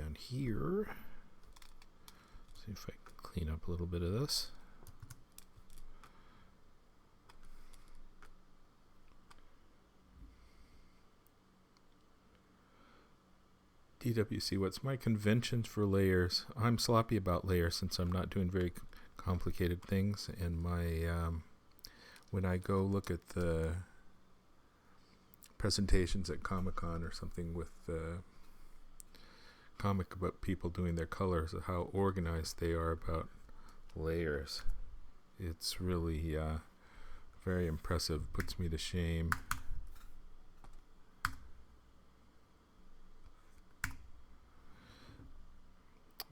down here. See if I can clean up a little bit of this. DWC, what's my conventions for layers? I'm sloppy about layers since I'm not doing very complicated things, and my when I go look at the presentations at Comic-Con or something with comic about people doing their colors, how organized they are about layers. It's really very impressive, puts me to shame.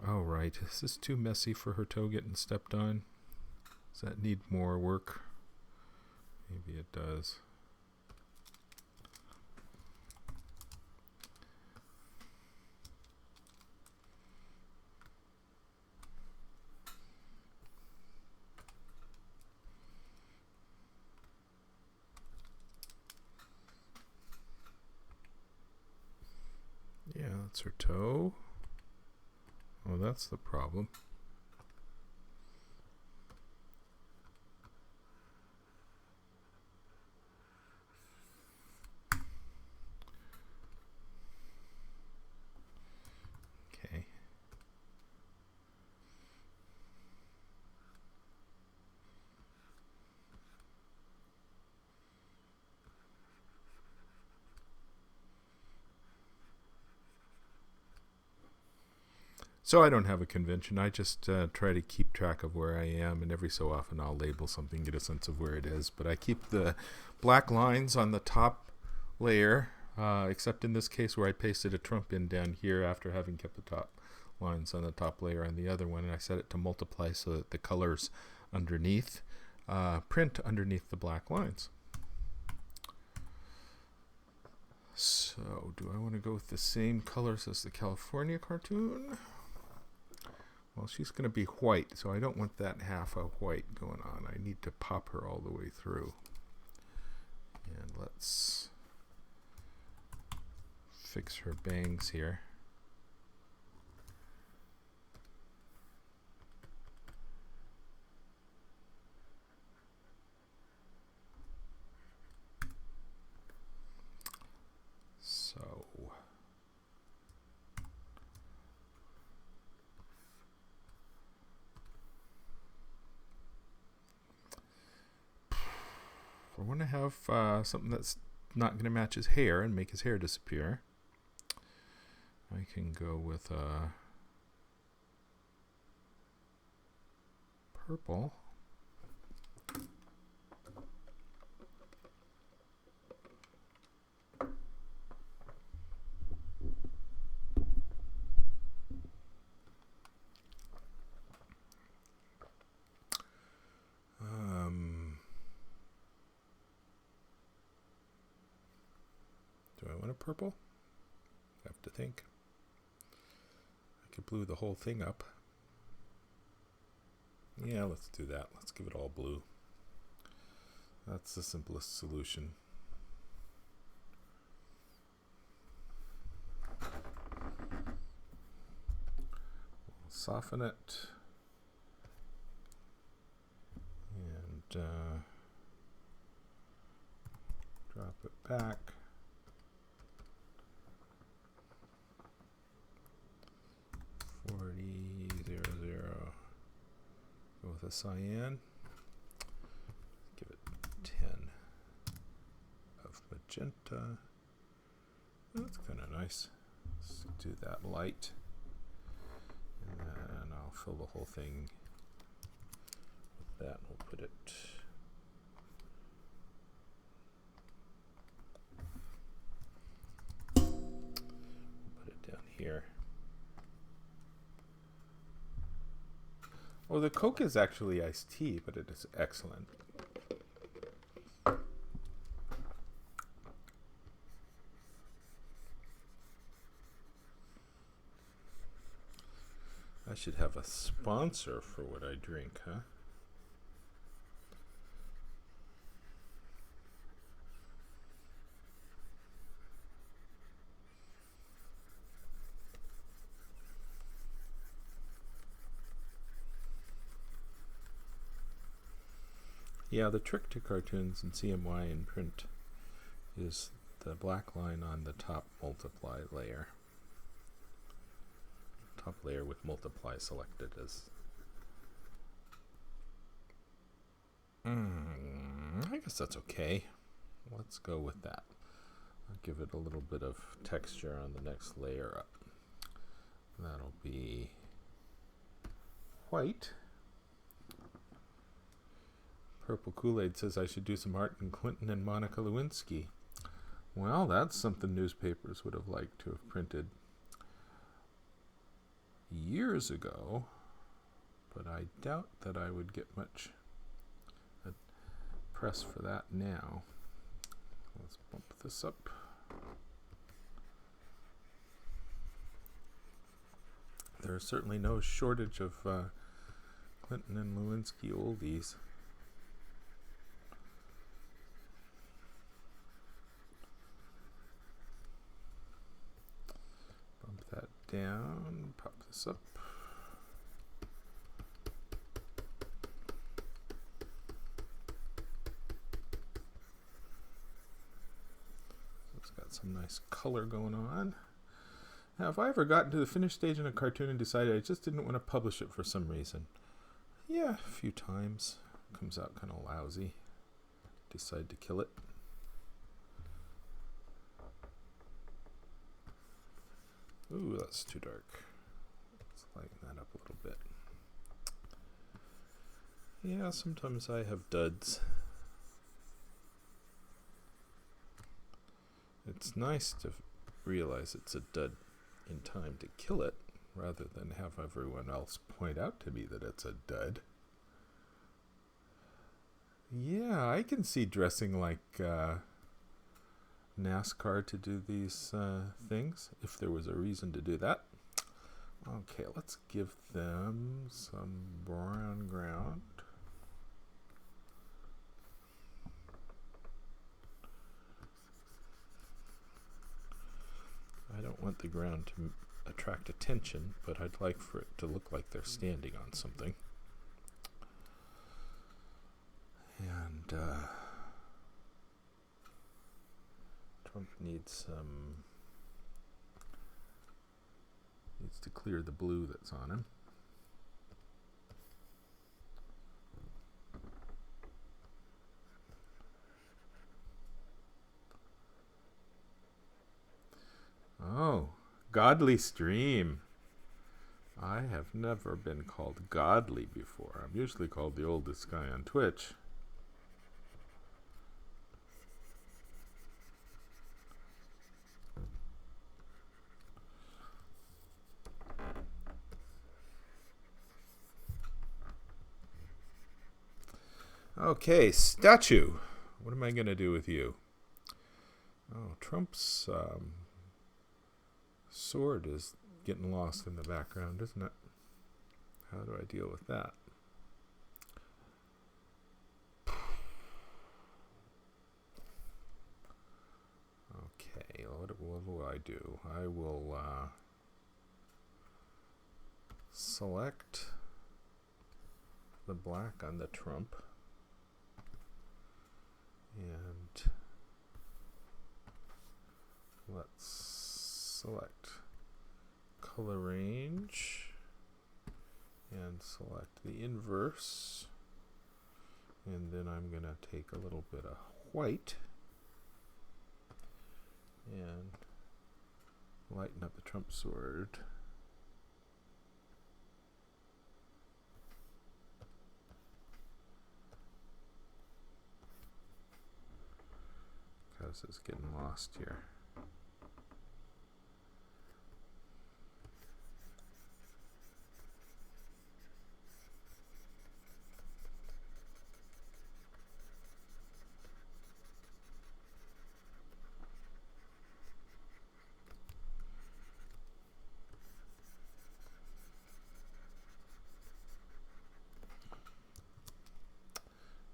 All right, is this too messy for her toe getting stepped on? Does that need more work? Maybe it does. Yeah, that's her toe. Oh, that's the problem. Okay. So I don't have a convention. I just try to keep track of where I am, and every so often I'll label something, get a sense of where it is. But I keep the black lines on the top layer, except in this case where I pasted a Trump in down here after having kept the top lines on the top layer on the other one, and I set it to multiply so that the colors underneath print underneath the black lines. So do I want to go with the same colors as the California cartoon? Well, she's going to be white, so I don't want that half of white going on. I need to pop her all the way through. And let's fix her bangs here. So I want to have something that's not going to match his hair and make his hair disappear. I can go with purple. Do I want a purple? I have to think. I could blue the whole thing up. Yeah, let's do that. Let's give it all blue. That's the simplest solution. We'll soften it. And drop it back. Go with a cyan. Give it 10 of magenta. That's kind of nice. Let's do that light. And then I'll fill the whole thing with that. We'll put it down here. Oh, the Coke is actually iced tea, but it is excellent. I should have a sponsor for what I drink, huh? Yeah, the trick to cartoons in CMY and print is the black line on the top multiply layer. Top layer with multiply selected as. I guess that's okay. Let's go with that. I'll give it a little bit of texture on the next layer up. That'll be white. Purple Kool-Aid says I should do some art in Clinton and Monica Lewinsky. Well, that's something newspapers would have liked to have printed years ago, but I doubt that I would get much press for that now. Let's bump this up. There's certainly no shortage of Clinton and Lewinsky oldies. Bump that down, pop this up. It's got some nice color going on. Now, have I ever gotten to the finished stage in a cartoon and decided I just didn't want to publish it for some reason? Yeah, a few times. Comes out kind of lousy. Decide to kill it. Ooh, that's too dark. Let's lighten that up a little bit. Yeah, sometimes I have duds. It's nice to realize it's a dud in time to kill it, rather than have everyone else point out to me that it's a dud. Yeah, I can see dressing like NASCAR to do these things, if there was a reason to do that. Okay, let's give them some brown ground. I don't want the ground to attract attention, but I'd like for it to look like they're standing on something. And Trump needs to clear the blue that's on him. Oh, godly stream. I have never been called godly before. I'm usually called the oldest guy on Twitch. Okay, statue. What am I going to do with you? Oh, Trump's sword is getting lost in the background, isn't it? How do I deal with that? Okay, what will I do? I will select the black on the Trump. And let's select color range and select the inverse. And then I'm going to take a little bit of white and lighten up the Trump sword. Because it's getting lost here.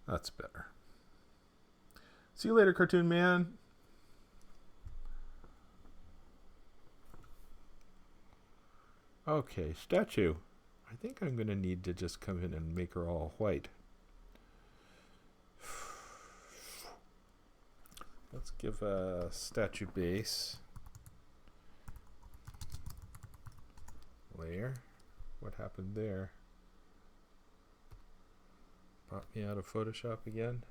That's better. See you later, Cartoon Man. Okay, statue. I think I'm going to need to just come in and make her all white. Let's give a statue base layer. What happened there? Brought me out of Photoshop again.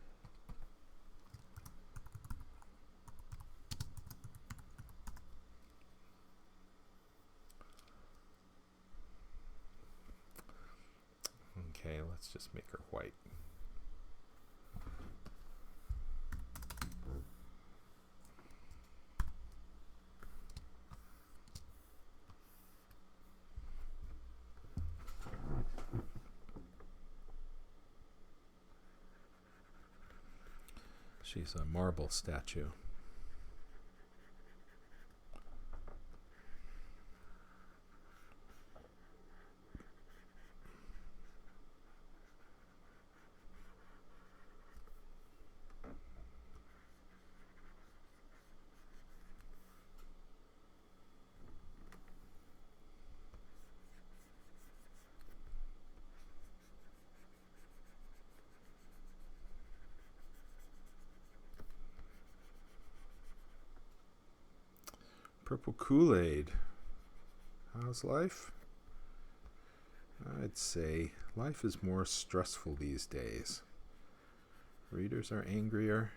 Okay, let's just make her white. She's a marble statue. Purple Kool-Aid. How's life? I'd say life is more stressful these days. Readers are angrier.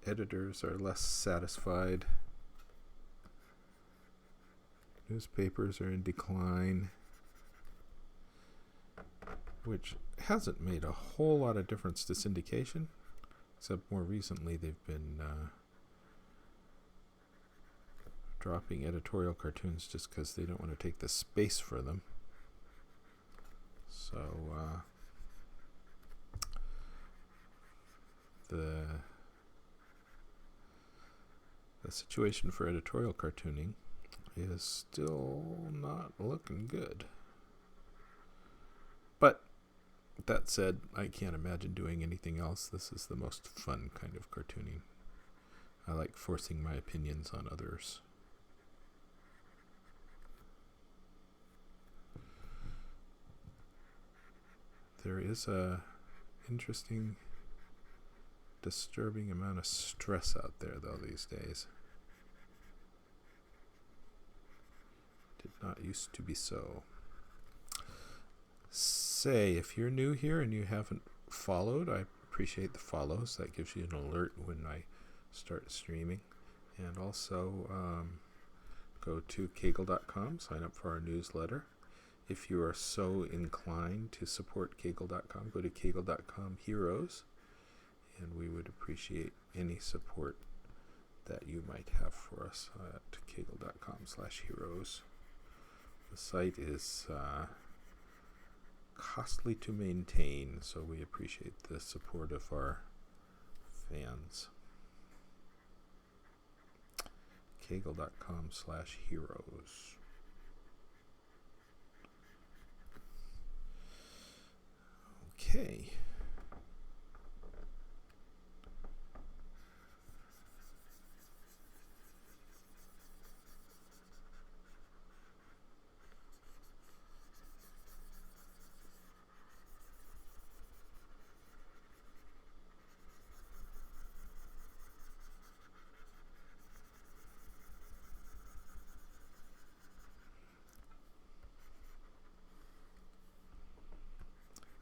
Editors are less satisfied. Newspapers are in decline. Which hasn't made a whole lot of difference to syndication. Except more recently they've been dropping editorial cartoons just because they don't want to take the space for them. So the situation for editorial cartooning is still not looking good. But that said, I can't imagine doing anything else. This is the most fun kind of cartooning. I like forcing my opinions on others. There is a interesting, disturbing amount of stress out there, though, these days. Did not used to be so. Say, if you're new here and you haven't followed, I appreciate the follows. That gives you an alert when I start streaming. And also, go to Kagel.com, sign up for our newsletter. If you are so inclined to support Kagel.com, go to Kagel.com Heroes, and we would appreciate any support that you might have for us at Kagel.com/heroes. The site is costly to maintain, so we appreciate the support of our fans. Kagel.com/heroes. Okay.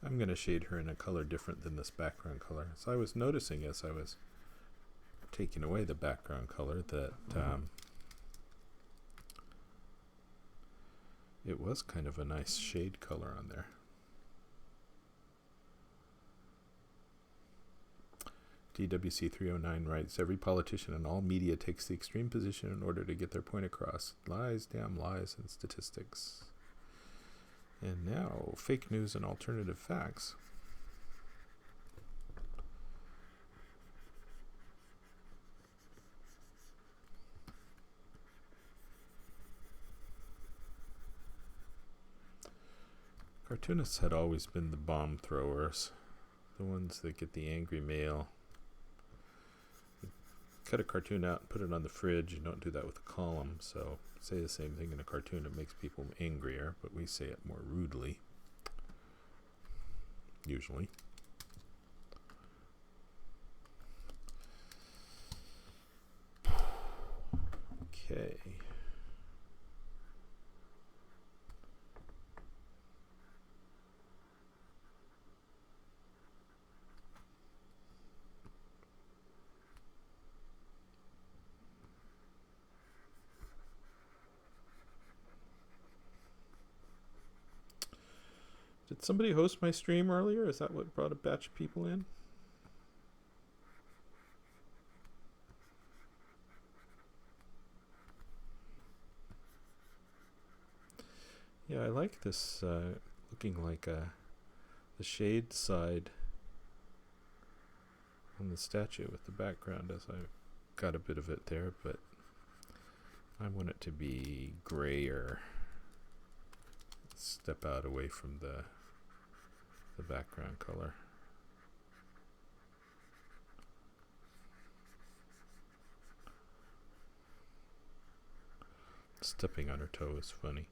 I'm going to shade her in a color different than this background color. So I was noticing as I was taking away the background color that it was kind of a nice shade color on there. DWC309 writes, every politician and all media takes the extreme position in order to get their point across. Lies, damn lies, and statistics. And now, fake news and alternative facts. Cartoonists had always been the bomb throwers, the ones that get the angry mail. Cut a cartoon out and put it on the fridge. You don't do that with a column, so say the same thing in a cartoon. It makes people angrier, but we say it more rudely, usually. Okay. Did somebody host my stream earlier? Is that what brought a batch of people in? Yeah, I like this looking like the shade side on the statue with the background, as I got a bit of it there, but I want it to be grayer. Step out away from the background color. Stepping on her toe is funny.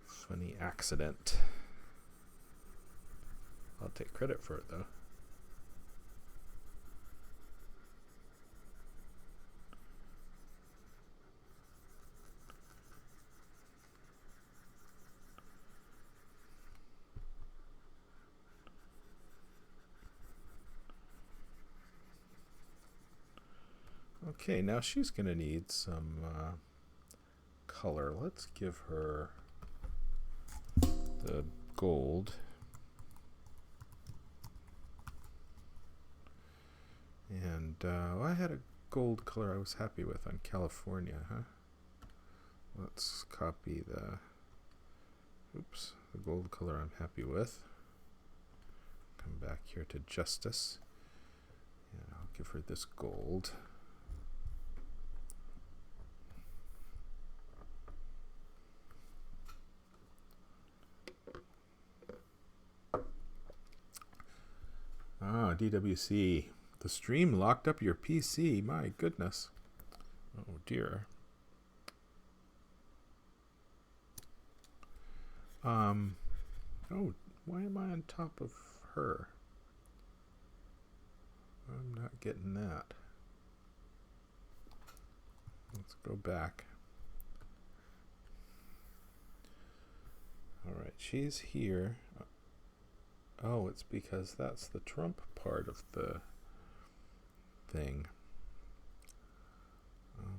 Funny accident. I'll take credit for it though. Okay, now she's going to need some color. Let's give her the gold. And I had a gold color I was happy with on California, huh? Let's copy the gold color I'm happy with. Come back here to Justice. And I'll give her this gold. Ah, DWC. The stream locked up your PC. My goodness. Oh dear. Oh, why am I on top of her? I'm not getting that. Let's go back. All right, she's here. Oh, it's because that's the Trump part of the thing.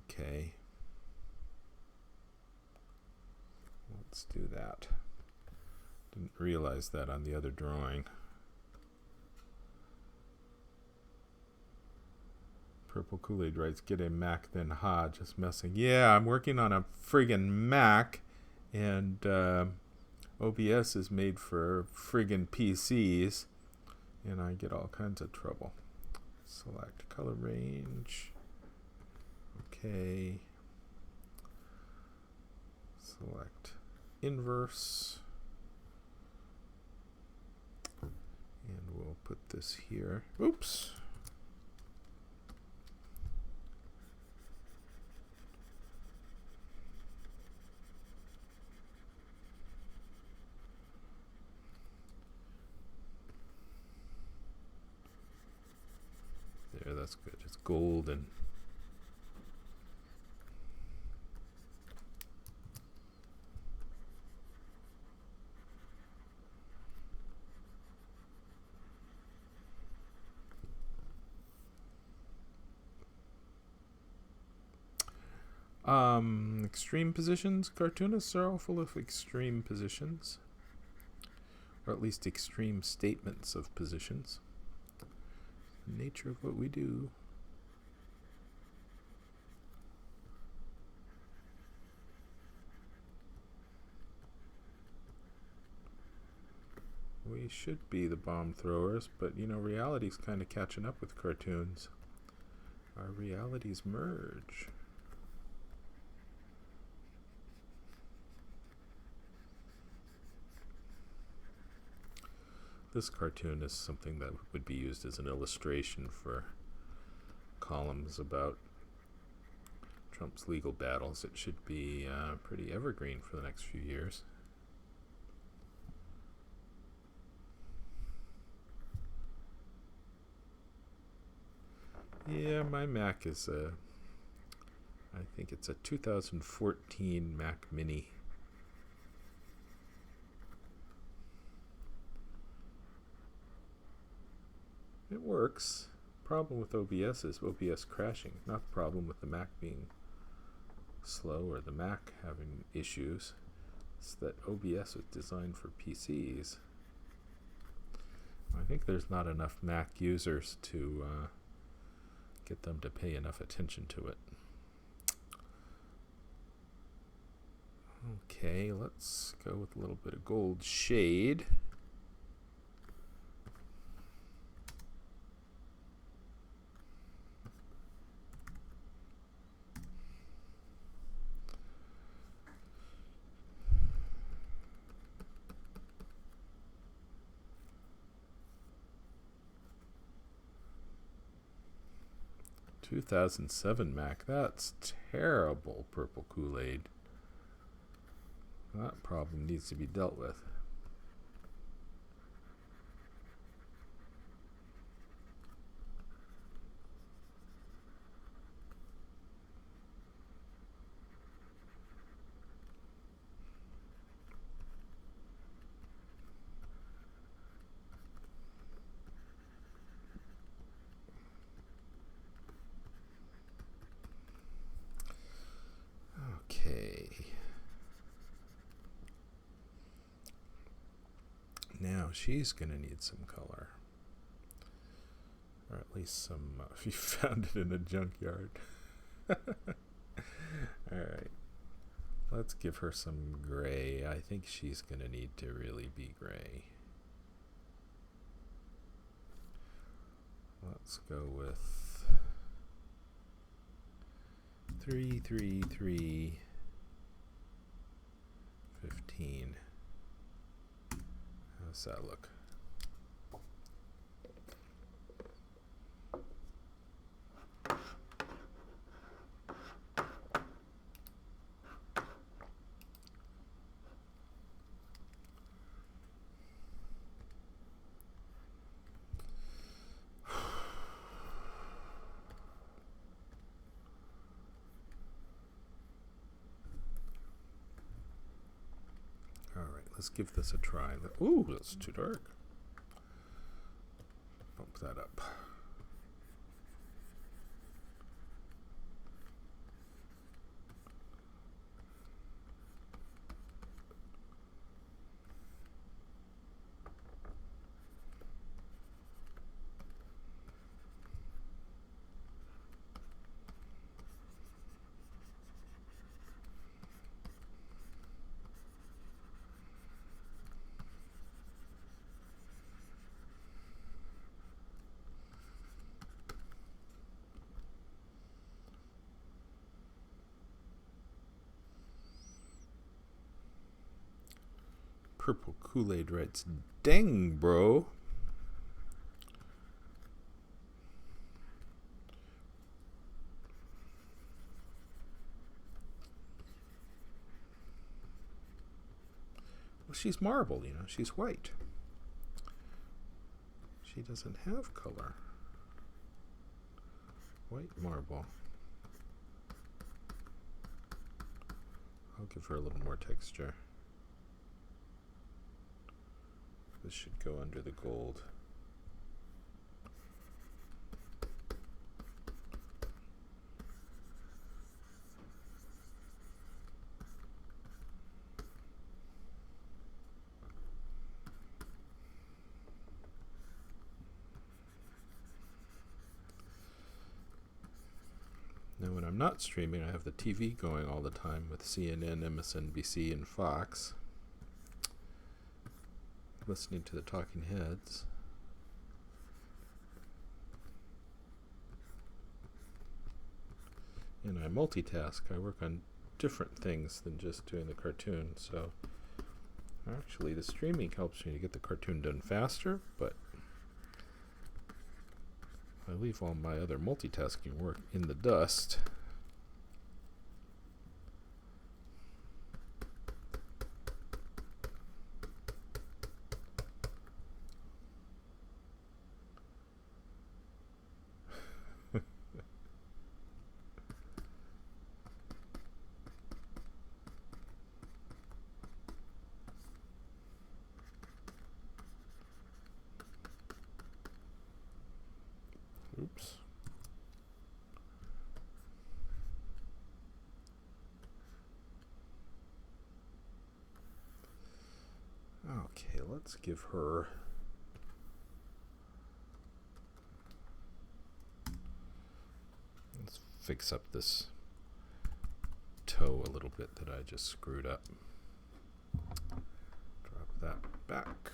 Okay. Let's do that. Didn't realize that on the other drawing. Purple Kool-Aid writes, get a Mac then ha, just messing. Yeah, I'm working on a friggin' Mac, and OBS is made for friggin' PCs, and I get all kinds of trouble. Select color range. Okay. Select inverse. And we'll put this here. Oops. There, that's good. It's golden. Extreme positions. Cartoonists are all full of extreme positions, or at least extreme statements of positions. The nature of what we do. We should be the bomb throwers, but you know, reality's kind of catching up with cartoons. Our realities merge. This cartoon is something that would be used as an illustration for columns about Trump's legal battles, it should be pretty evergreen for the next few years. Yeah, my Mac is I think it's a 2014 Mac Mini. It works. Problem with OBS is OBS crashing, not the problem with the Mac being slow or the Mac having issues. It's that OBS was designed for PCs. I think there's not enough Mac users to get them to pay enough attention to it. Okay, let's go with a little bit of gold shade. (2007) Mac, that's terrible, Purple Kool-Aid. That problem needs to be dealt with. Okay. Now she's going to need some color. Or at least some, if you found it in a junkyard. Alright. Let's give her some gray. I think she's going to need to really be gray. Let's go with 3, 3, 3, 15. How's that look? Let's give this a try. Ooh, that's too dark. Bump that up. Purple Kool-Aid writes, "Dang, bro." Well, she's marble, you know. She's white. She doesn't have color. White marble. I'll give her a little more texture. This should go under the gold. Now when I'm not streaming, I have the TV going all the time with CNN, MSNBC, and Fox. Listening to the talking heads. And I multitask. I work on different things than just doing the cartoon. So actually the streaming helps me to get the cartoon done faster, but I leave all my other multitasking work in the dust. let's give her let's fix up this toe a little bit that I just screwed up. Drop that back.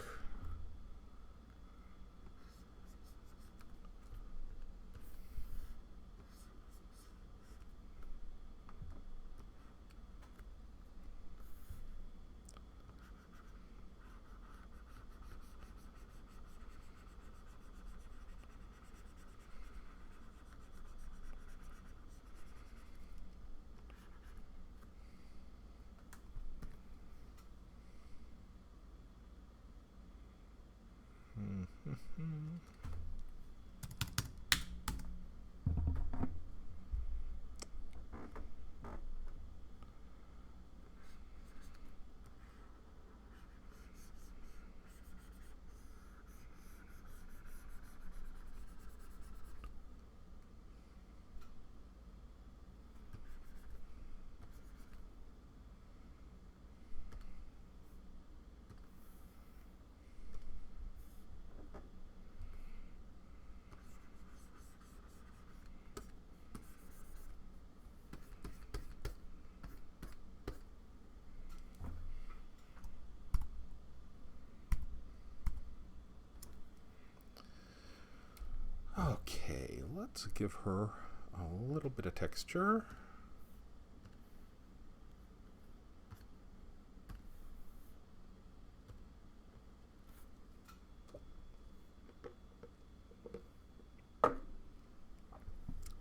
Okay, let's give her a little bit of texture.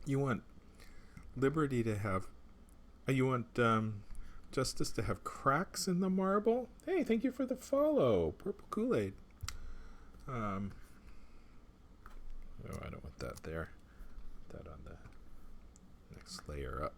You want Liberty to have, you want Justice to have cracks in the marble? Hey, thank you for the follow, Purple Kool-Aid. Oh, I don't want that there. Put that on the next layer up.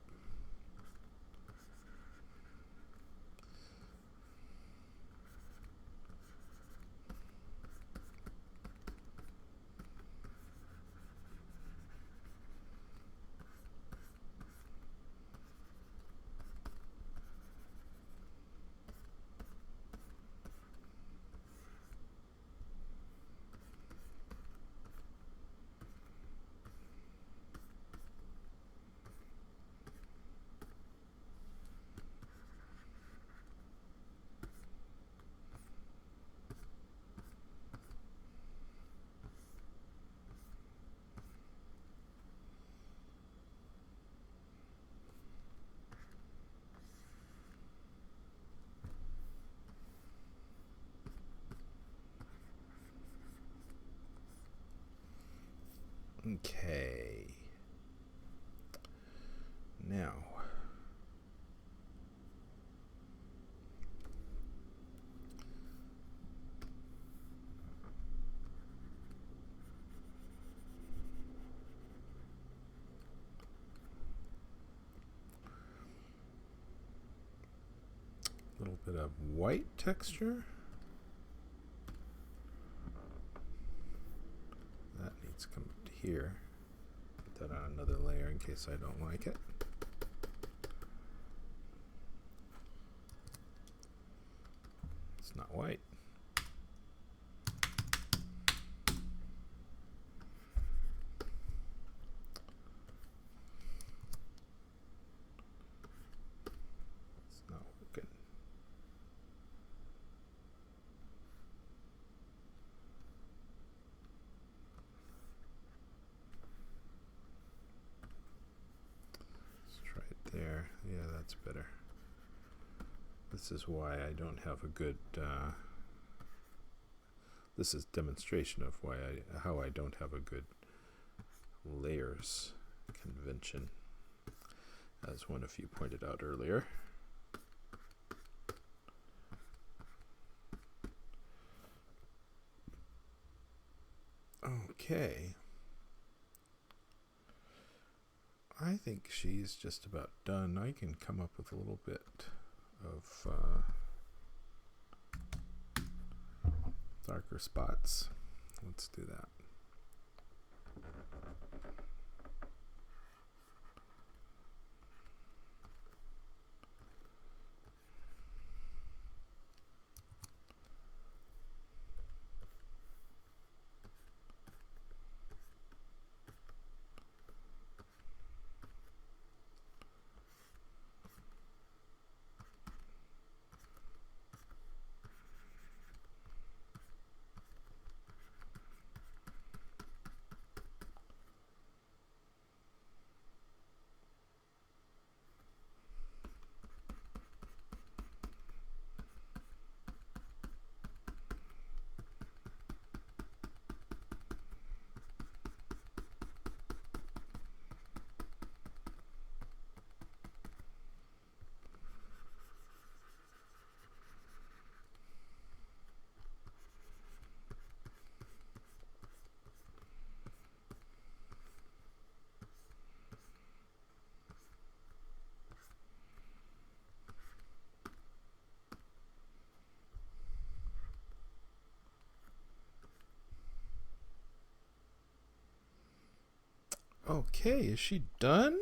Okay. Now, a little bit of white texture. That needs to come up to here. Put that on another layer in case I don't like it. It's not white. It's not working. Let's try it there. Yeah, that's better. This is why I don't have a good this is demonstration of why how I don't have a good layers convention, as one of you pointed out earlier. Okay. I think she's just about done. I can come up with a little bit of darker spots. Let's do that. Okay, is she done?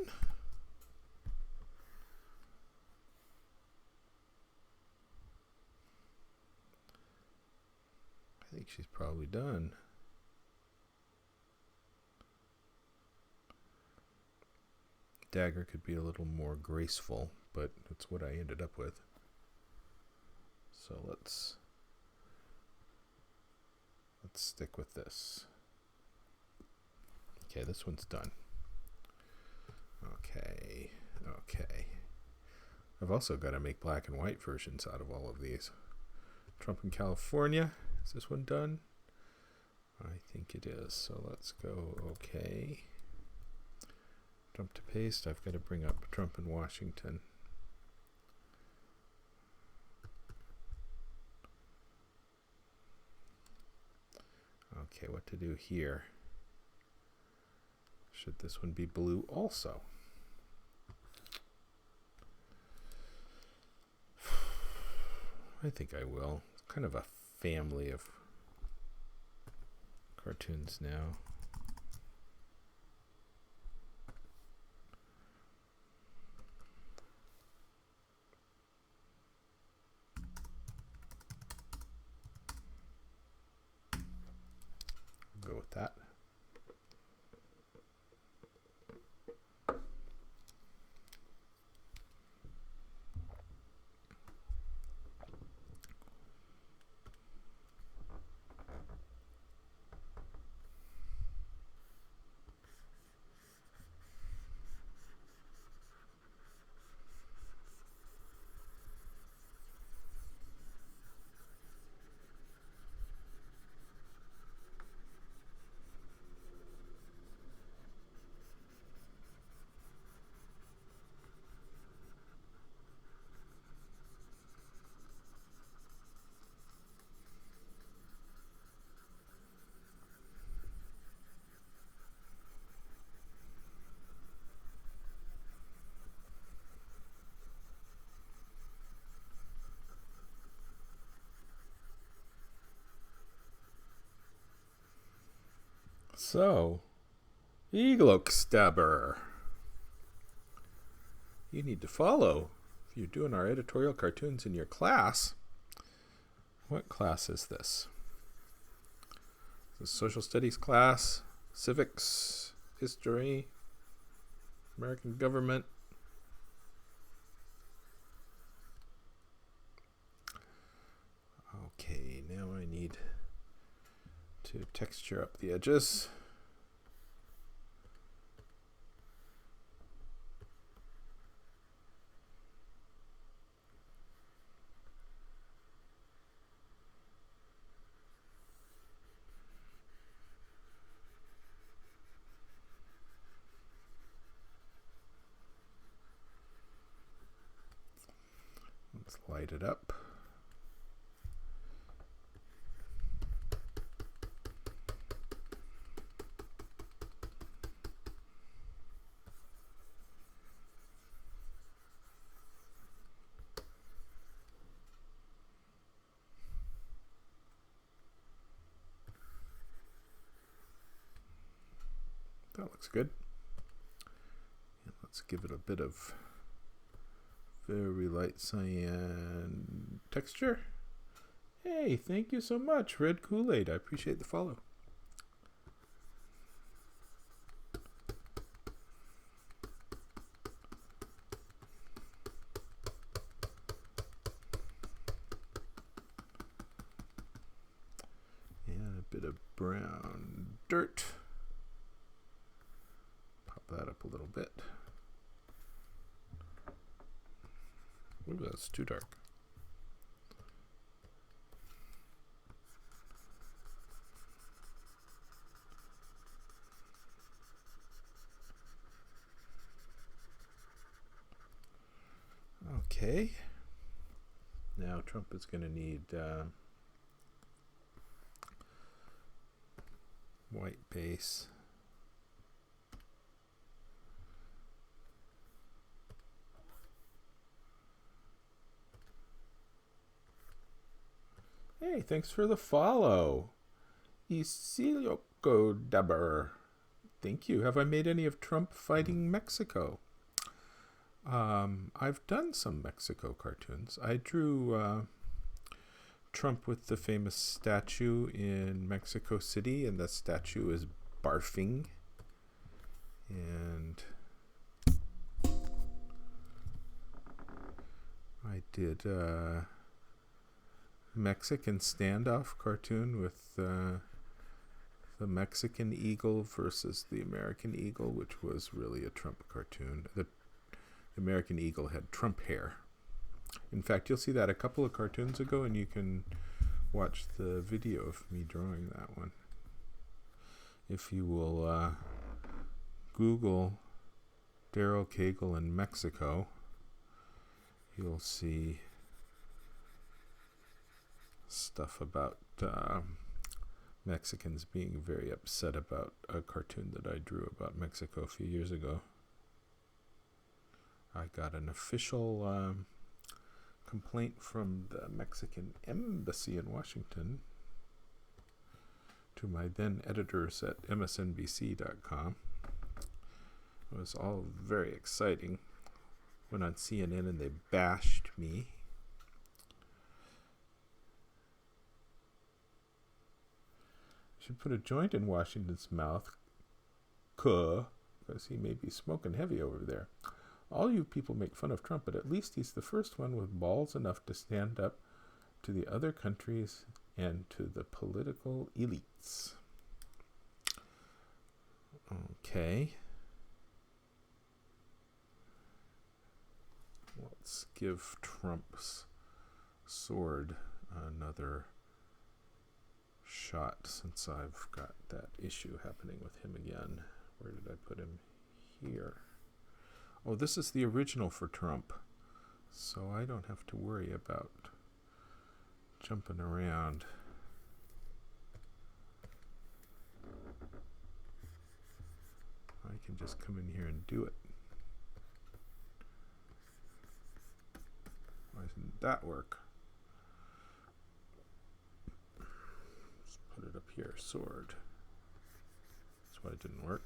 I think she's probably done. Dagger could be a little more graceful, but that's what I ended up with. So let's stick with this. Okay, this one's done. Okay. I've also got to make black and white versions out of all of these. Trump in California. Is this one done? I think it is. So let's go okay. Trump to paste. I've got to bring up Trump in Washington. Okay, what to do here? Should this one be blue also? I think I will. It's kind of a family of cartoons now. I'll go with that. So, Eaglook-Stabber. You need to follow. If you're doing our editorial cartoons in your class, what class is this? Is this social studies class, civics, history, American government? Okay, now I need to texture up the edges. Let's light it up. That looks good. And let's give it a bit of very light cyan texture. Hey, thank you so much, Red Kool-Aid. I appreciate the follow. And a bit of brown dirt. Pop that up a little bit. Ooh, that's too dark. Okay. Now Trump is going to need white base. Hey, thanks for the follow. Eaglook-Stabber. Thank you. Have I made any of Trump fighting Mexico? I've done some Mexico cartoons. I drew Trump with the famous statue in Mexico City, and the statue is barfing. And I did a Mexican standoff cartoon with the Mexican eagle versus the American eagle, which was really a Trump cartoon. The American eagle had Trump hair. In fact, you'll see that a couple of cartoons ago, and you can watch the video of me drawing that one. If you will Google Daryl Cagle in Mexico, you'll see stuff about Mexicans being very upset about a cartoon that I drew about Mexico a few years ago. I got an official complaint from the Mexican embassy in Washington to my then editors at msnbc.com. It was all very exciting. Went on CNN and they bashed me. Should put a joint in Washington's mouth, because he may be smoking heavy over there. All you people make fun of Trump, but at least he's the first one with balls enough to stand up to the other countries and to the political elites. Okay. Let's give Trump's sword another shot, since I've got that issue happening with him again. Where did I put him? Here. Oh, this is the original for Trump, so I don't have to worry about jumping around. I can just come in here and do it. Why doesn't that work? Let's put it up here, sword. That's why it didn't work.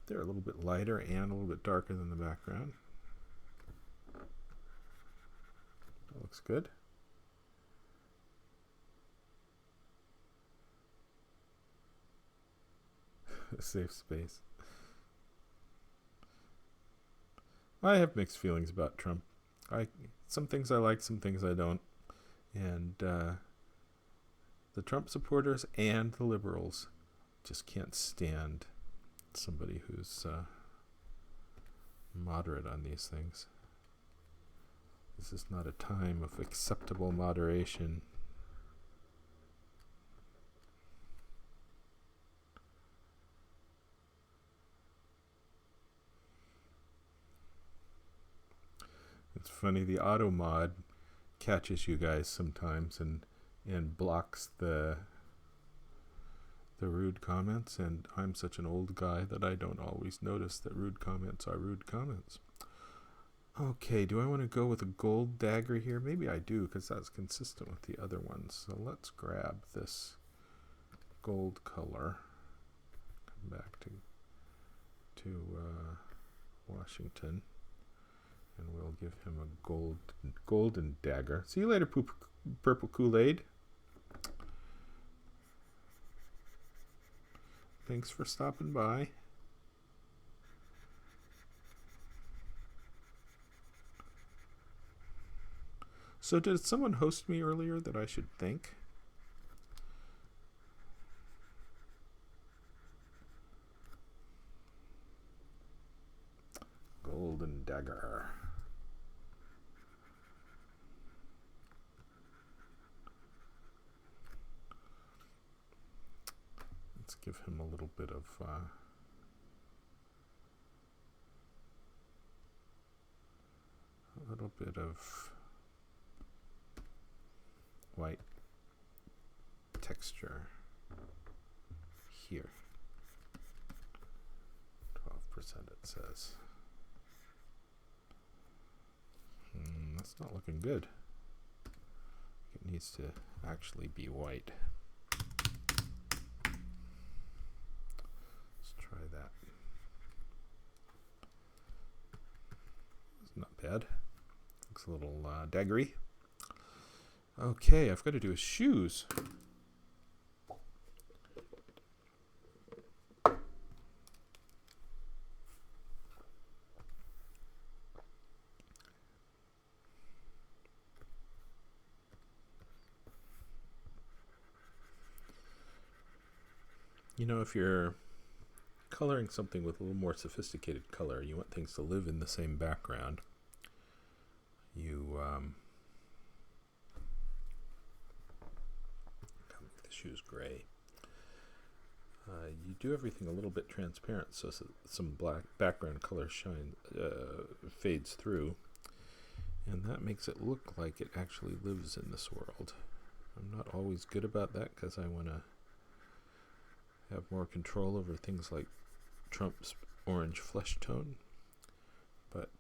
They're a little bit lighter and a little bit darker than the background. That looks good. A safe space. I have mixed feelings about Trump. Some things I like, some things I don't. And the Trump supporters and the liberals just can't stand somebody who's moderate on these things. This is not a time of acceptable moderation. It's funny, the auto mod catches you guys sometimes and blocks the rude comments, and I'm such an old guy that I don't always notice that rude comments are rude comments. Okay, do I want to go with a gold dagger here? Maybe I do, because that's consistent with the other ones. So let's grab this gold color. Come back to Washington, and we'll give him a golden dagger. See you later, Purple Kool-Aid. Thanks for stopping by. So did someone host me earlier that I should thank? Golden dagger. Let's give him a little bit of white texture here. 12% it says. That's not looking good. It needs to actually be white. bad. Looks a little daggery. Okay, I've got to do his shoes. You know, if you're coloring something with a little more sophisticated color, you want things to live in the same background. You make the shoes gray. You do everything a little bit transparent so some black background color fades through, and that makes it look like it actually lives in this world. I'm not always good about that because I want to have more control over things like Trump's orange flesh tone, but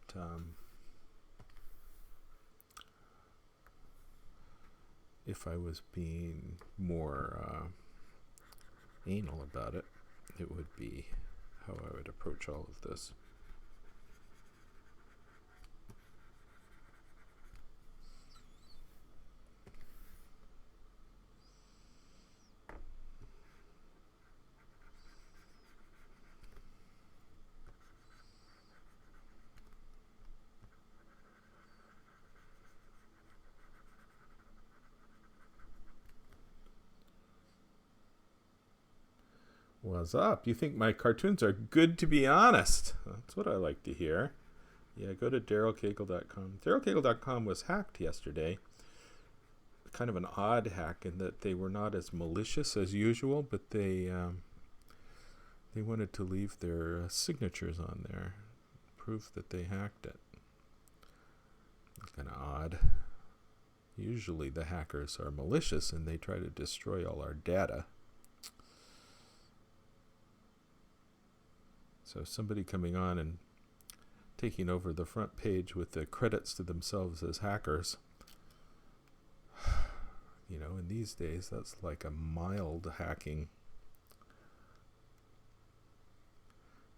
if I was being more anal about it, it would be how I would approach all of this. What's up? You think my cartoons are good, to be honest? That's what I like to hear. Yeah, go to DarylCagle.com. DarylCagle.com was hacked yesterday. Kind of an odd hack in that they were not as malicious as usual, but they wanted to leave their signatures on there, proof that they hacked it. It's kind of odd. Usually the hackers are malicious and they try to destroy all our data. So somebody coming on and taking over the front page with the credits to themselves as hackers, you know, in these days, that's like a mild hacking.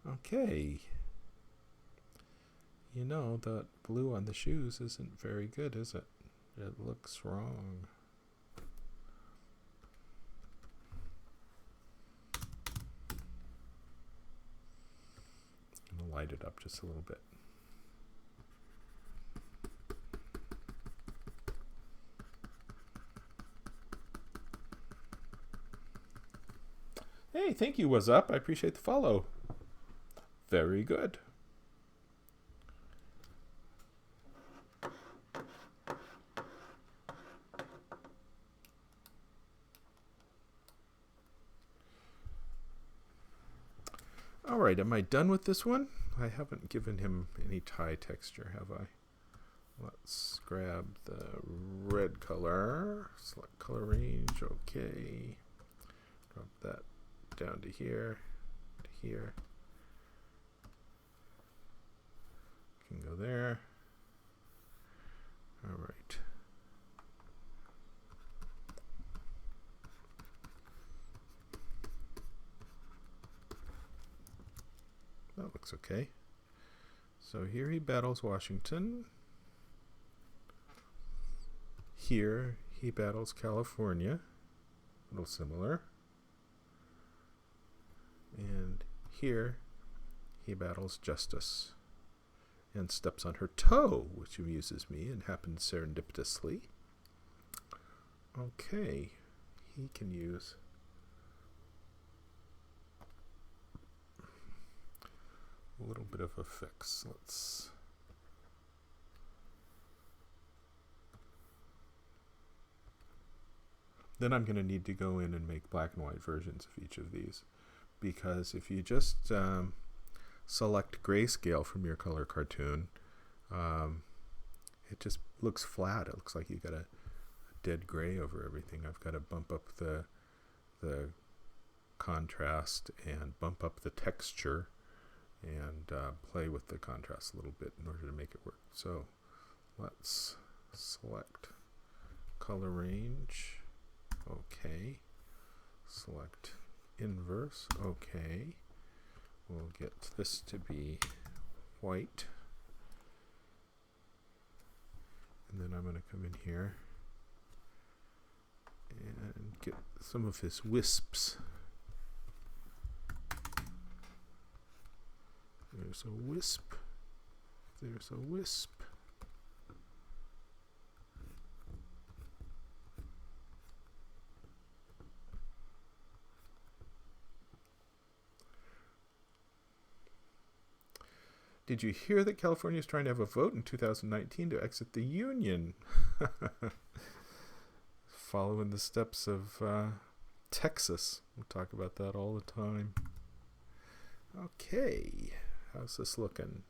Okay. You know, that blue on the shoes isn't very good, is it? It looks wrong. Light it up just a little bit. Hey, thank you, What's Up? I appreciate the follow. Very good. All right, am I done with this one? I haven't given him any tie texture, have I? Let's grab the red color, select color range, okay. Drop that down to here, to here. Can go there. All right. That looks okay. So here he battles Washington. Here he battles California. A little similar. And here he battles Justice and steps on her toe, which amuses me and happens serendipitously. Okay, he can use a little bit of a fix. Then I'm going to need to go in and make black and white versions of each of these, because if you just select grayscale from your color cartoon, it just looks flat. It looks like you got a dead gray over everything. I've got to bump up the contrast and bump up the texture and play with the contrast a little bit in order to make it work. So let's select color range, okay. Select inverse, okay. We'll get this to be white. And then I'm going to come in here and get some of his wisps. There's a wisp. There's a wisp. Did you hear that California is trying to have a vote in 2019 to exit the Union? Following the steps of Texas. We'll talk about that all the time. Okay, how's this looking?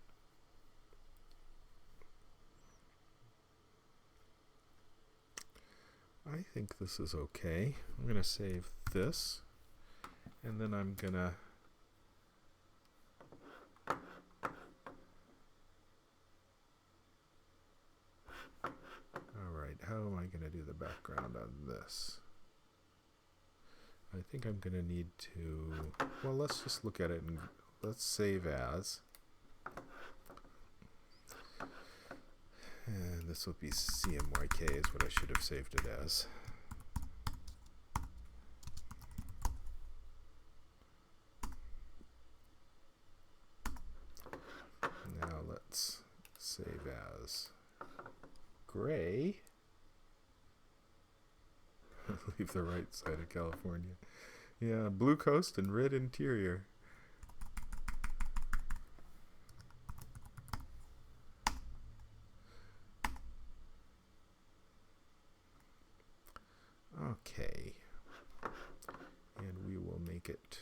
I think this is okay. I'm going to save this, and then I'm going to how am I going to do the background on this? I think I'm going to need to, well, let's just look at it and let's save as. And this will be CMYK is what I should have saved it as. Now let's save as gray. Leave the right side of California. Yeah, blue coast and red interior. Okay. And we will make it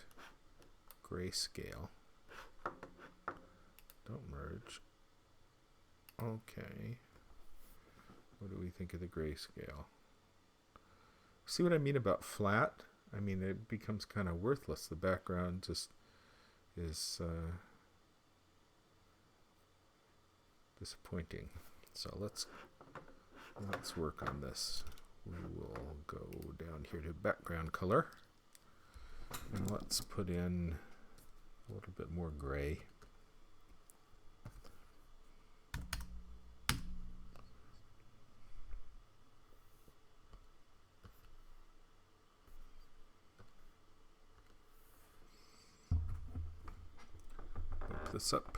grayscale. Don't merge. Okay. What do we think of the grayscale? See what I mean about flat? I mean, it becomes kind of worthless. The background just is disappointing. So let's work on this. We will go down here to background color. And let's put in a little bit more gray. This up.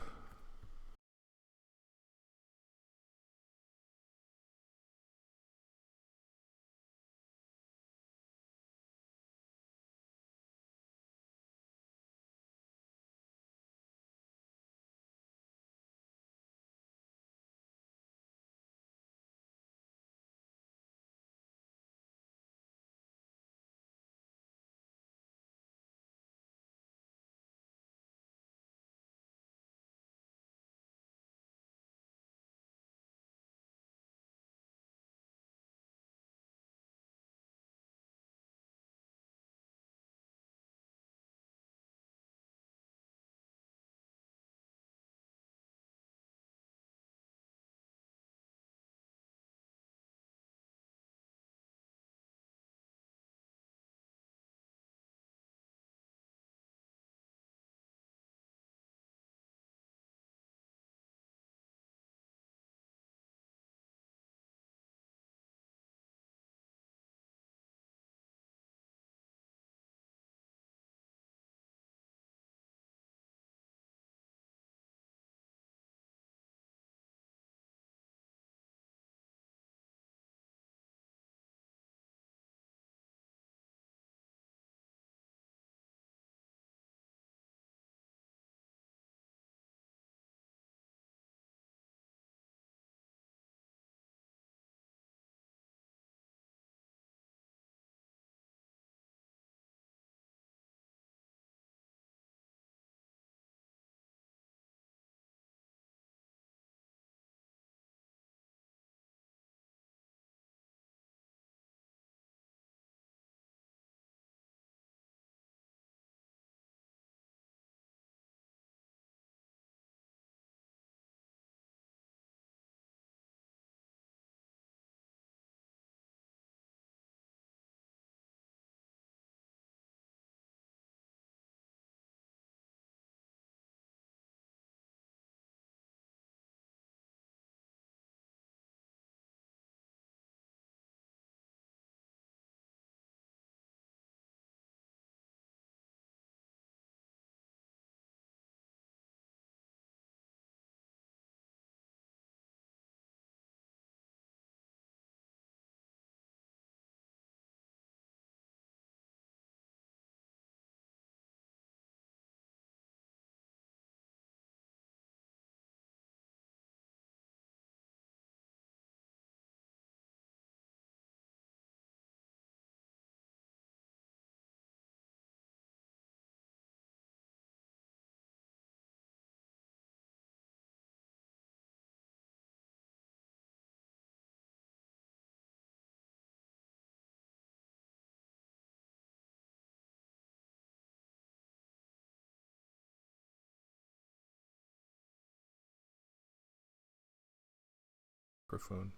microphone.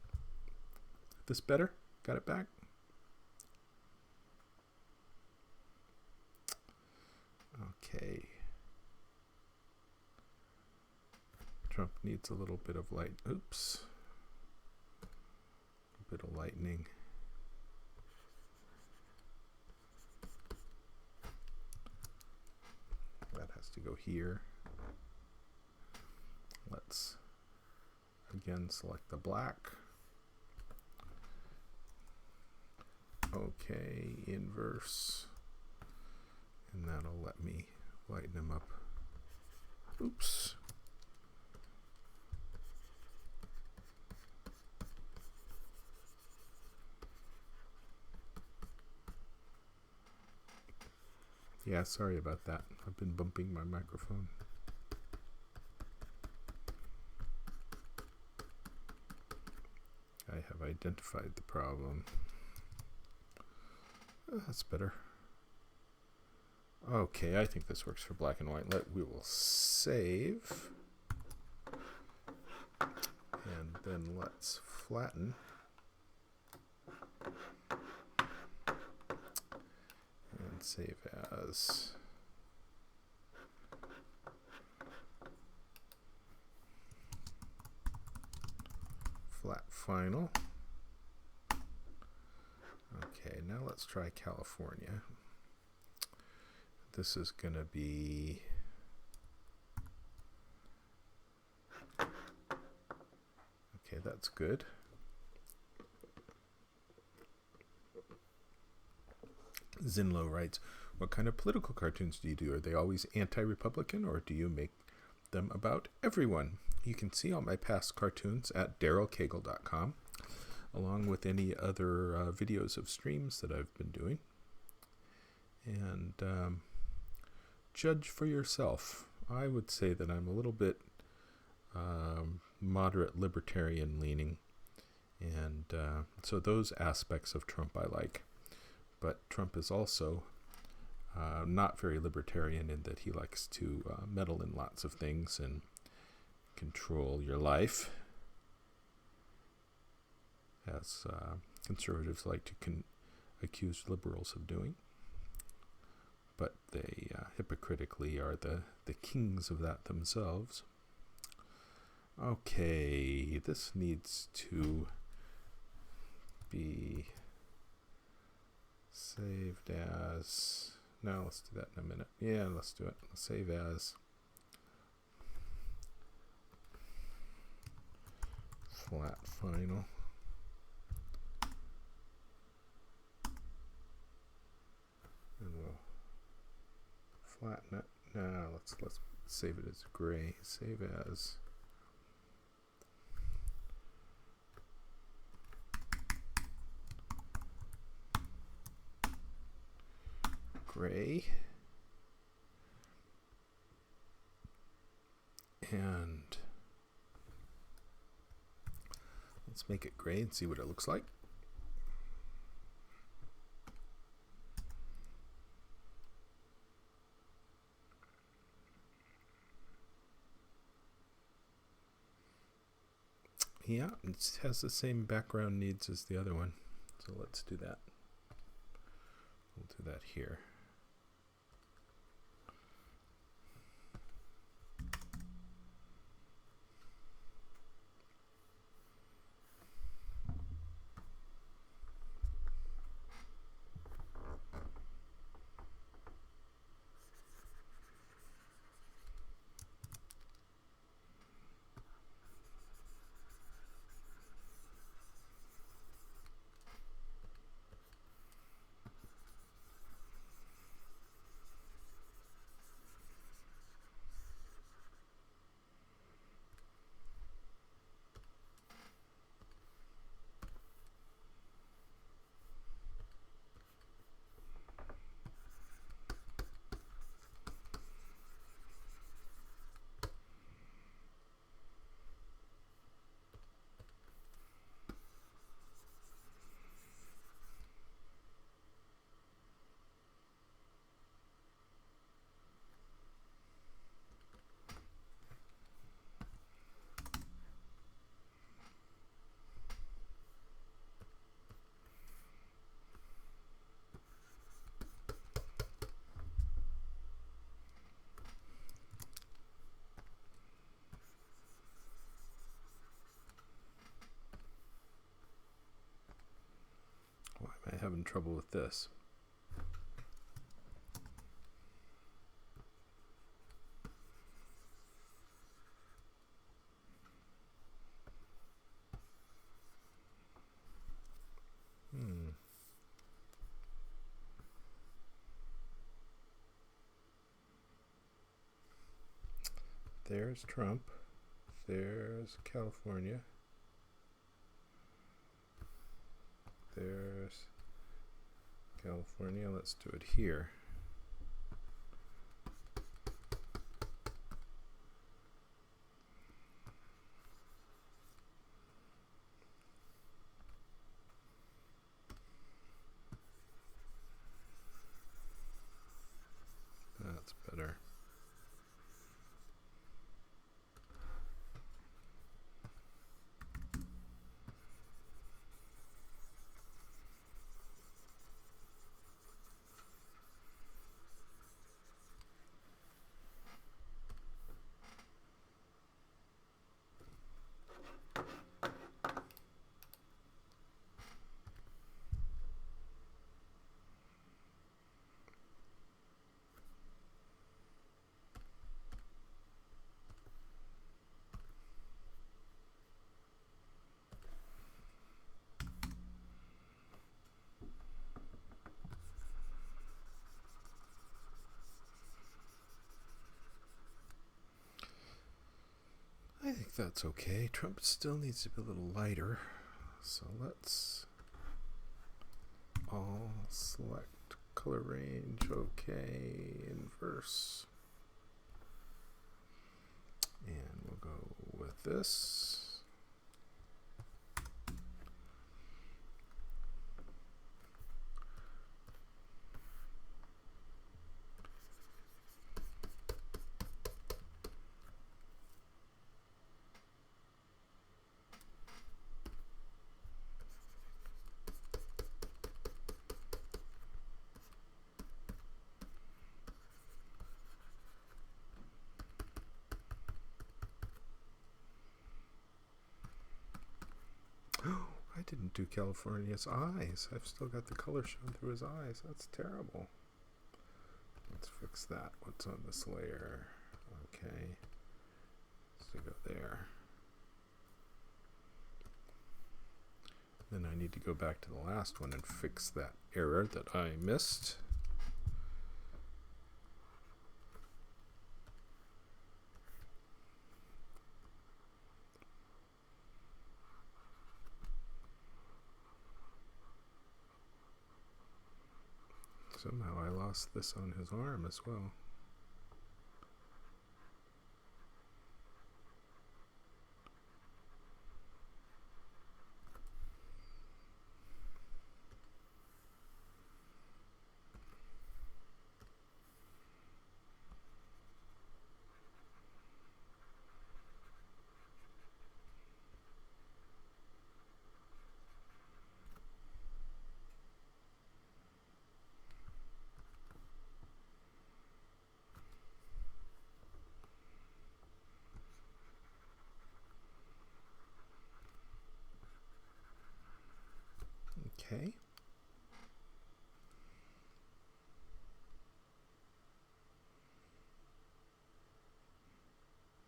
This better? Got it back? Okay. Trump needs a little bit of light. Oops. A bit of lightning. That has to go here. Let's again select the black. Okay, inverse. And that'll let me lighten them up. Oops. Yeah, sorry about that. I've been bumping my microphone. I have identified the problem. That's better. Okay, I think this works for black and white. We will save. And then let's flatten. And save as. Flat final. Okay, now let's try California. This is going to be okay, that's good. Zinlo writes, what kind of political cartoons do you do? Are they always anti-Republican, or do you make them about everyone? You can see all my past cartoons at darylcagle.com, along with any other videos of streams that I've been doing. And judge for yourself. I would say that I'm a little bit moderate libertarian leaning, and so those aspects of Trump I like. But Trump is also not very libertarian in that he likes to meddle in lots of things and control your life, as conservatives like to accuse liberals of doing. But they hypocritically are the kings of that themselves. Okay, this needs to be saved as. No, let's do that in a minute. Yeah, let's do it. Let's save as flat final. And we'll flatten it. Now let's save it as gray. Save as gray. And let's make it gray and see what it looks like. Yeah, it has the same background needs as the other one. So let's do that. We'll do that here. having trouble with this. There's Trump. There's California. There's California. Let's do it here. That's better. I think that's okay. Trump still needs to be a little lighter. So let's all select color range, okay, inverse. And we'll go with this. I didn't do California's eyes. I've still got the color shown through his eyes. That's terrible. Let's fix that. What's on this layer? Okay. So go there. Then I need to go back to the last one and fix that error that I missed. Somehow I lost this on his arm as well. Okay.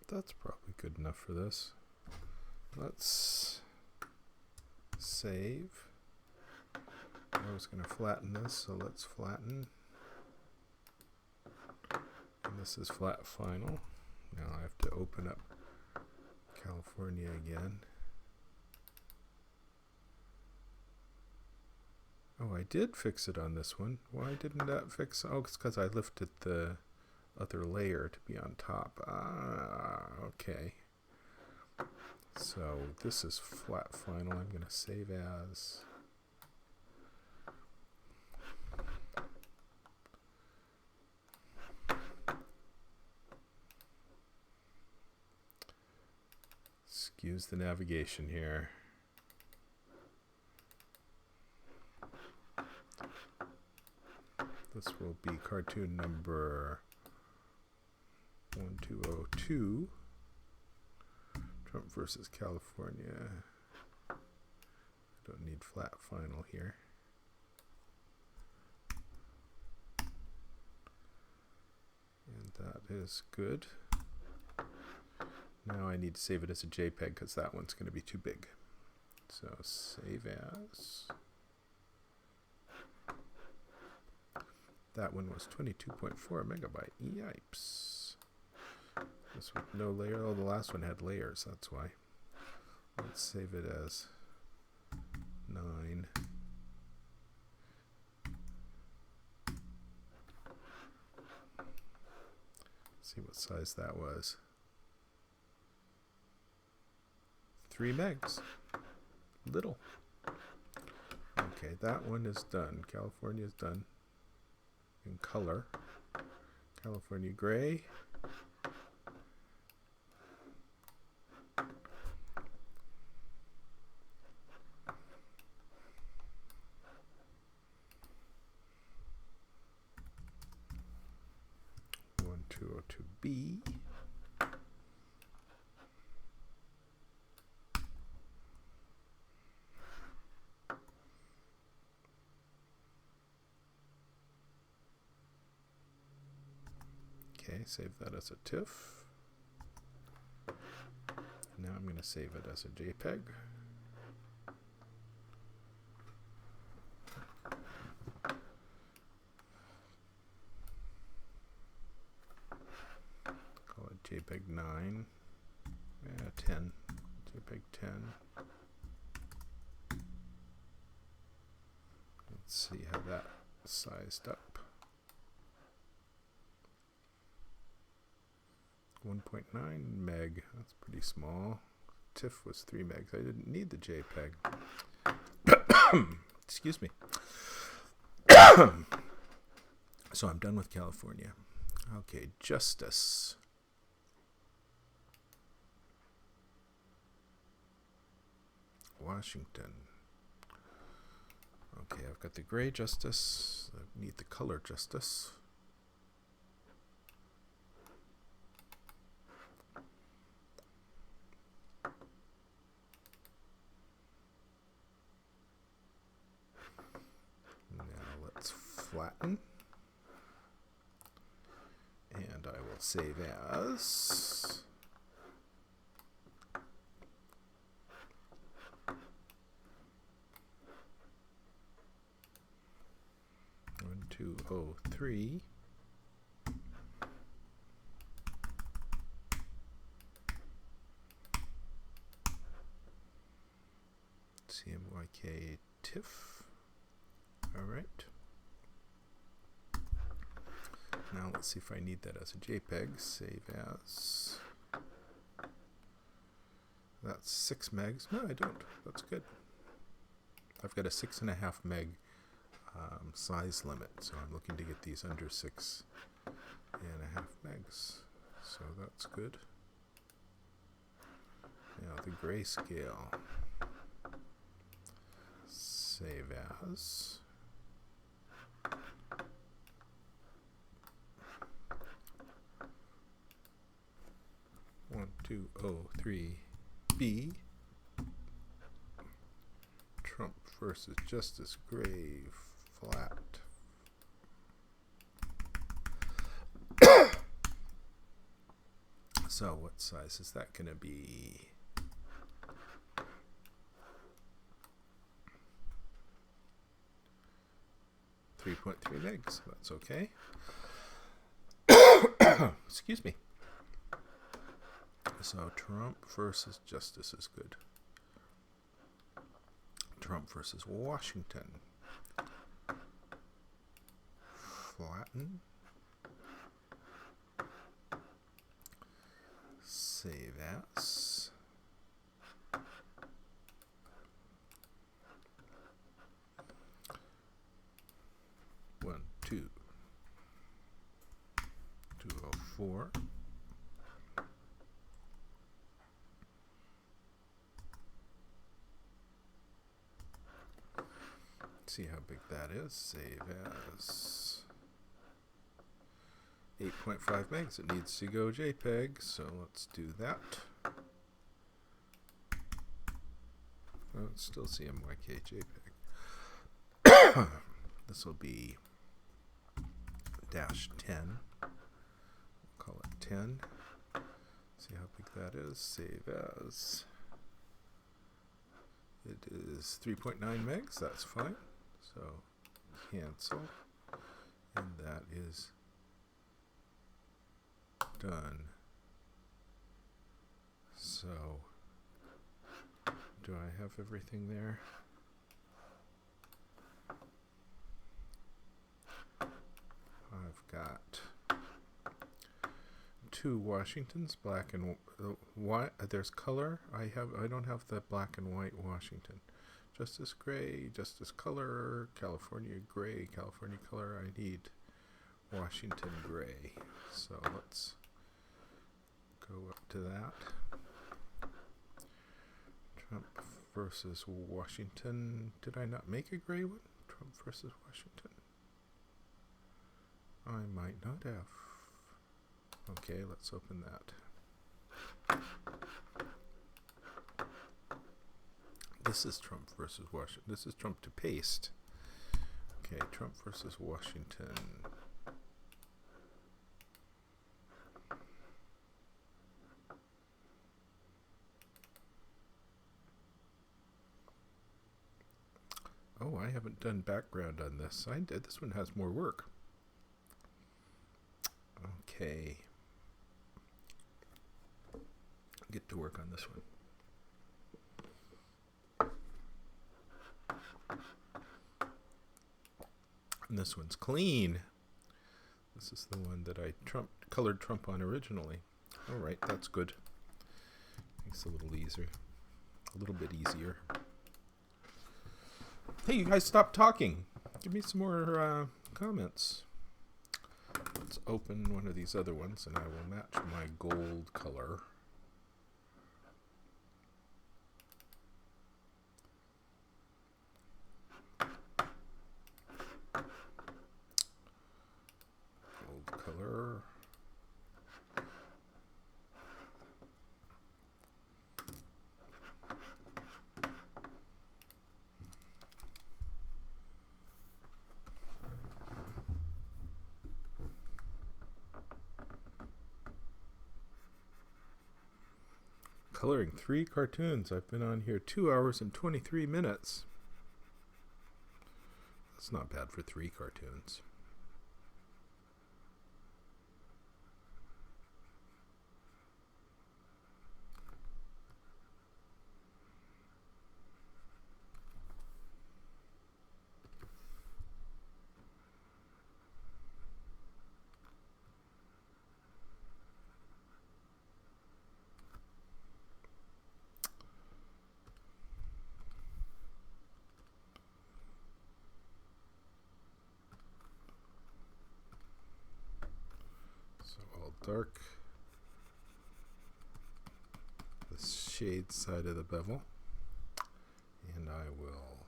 That's probably good enough for this. Let's save. I was going to flatten this, so let's flatten. And this is flat final. Now I have to open up California again. Oh, I did fix it on this one. Why didn't that fix? Oh, it's because I lifted the other layer to be on top. Okay. So this is flat final. I'm going to save as. Excuse the navigation here. This will be cartoon number 1202, Trump versus California. Don't need flat final here. That is good. Now I need to save it as a JPEG because that one's going to be too big. So save as. That one was 22.4 megabyte. Yipes. This with no layer. Oh, the last one had layers. That's why. Let's save it as 9. See what size that was. 3 megs. Little. Okay, that one is done. California is done. In color. California gray. B. Okay, save that as a TIFF. Now I'm going to save it as a JPEG. Call it JPEG 9. 10. JPEG 10. Let's see how that sized up. 1.9 meg. That's pretty small. TIFF was 3 megs. I didn't need the JPEG. Excuse me. So I'm done with California. Okay, Justice. Washington. Okay, I've got the gray Justice. I need the color Justice. Flatten, and I will save as one, 2, 0, 3. CMYK TIFF. All right. Now let's see if I need that as a JPEG. Save as. That's 6 megs. No, I don't. That's good. I've got a 6.5 meg size limit, so I'm looking to get these under 6.5 megs. So that's good. Now the grayscale. Save as. 1203 B. Trump versus Justice Gray flat. So what size is that going to be? 3.3 megs. That's okay. Excuse me. So Trump versus Justice is good. Trump versus Washington. Flatten. Save as. One, 2, 204. See how big that is. Save as 8.5 megs. It needs to go JPEG, so let's do that. Oh, it's still CMYK JPEG. This will be -10. call it 10. See how big that is. Save as. It is 3.9 megs. That's fine. So cancel. And that is done. So do I have everything there? I've got 2 Washingtons, black and white. There's color. I don't have the black and white Washington. Justice gray, Justice color, California gray, California color. I need Washington gray. So let's go up to that. Trump versus Washington. Did I not make a gray one? Trump versus Washington. I might not have. Okay, let's open that. This is Trump versus Washington. This is Trump to paste. Okay, Trump versus Washington. Oh, I haven't done background on this. I did. This one has more work. Okay. Get to work on this one. And this one's clean. This is the one that I colored Trump on originally. All right, that's good. Makes it a little easier. A little bit easier. Hey, you guys stop talking. Give me some more comments. Let's open one of these other ones and I will match my gold color. Gold color. Coloring 3 cartoons. I've been on here 2 hours and 23 minutes. That's not bad for 3 cartoons. Dark the shade side of the bevel, and I will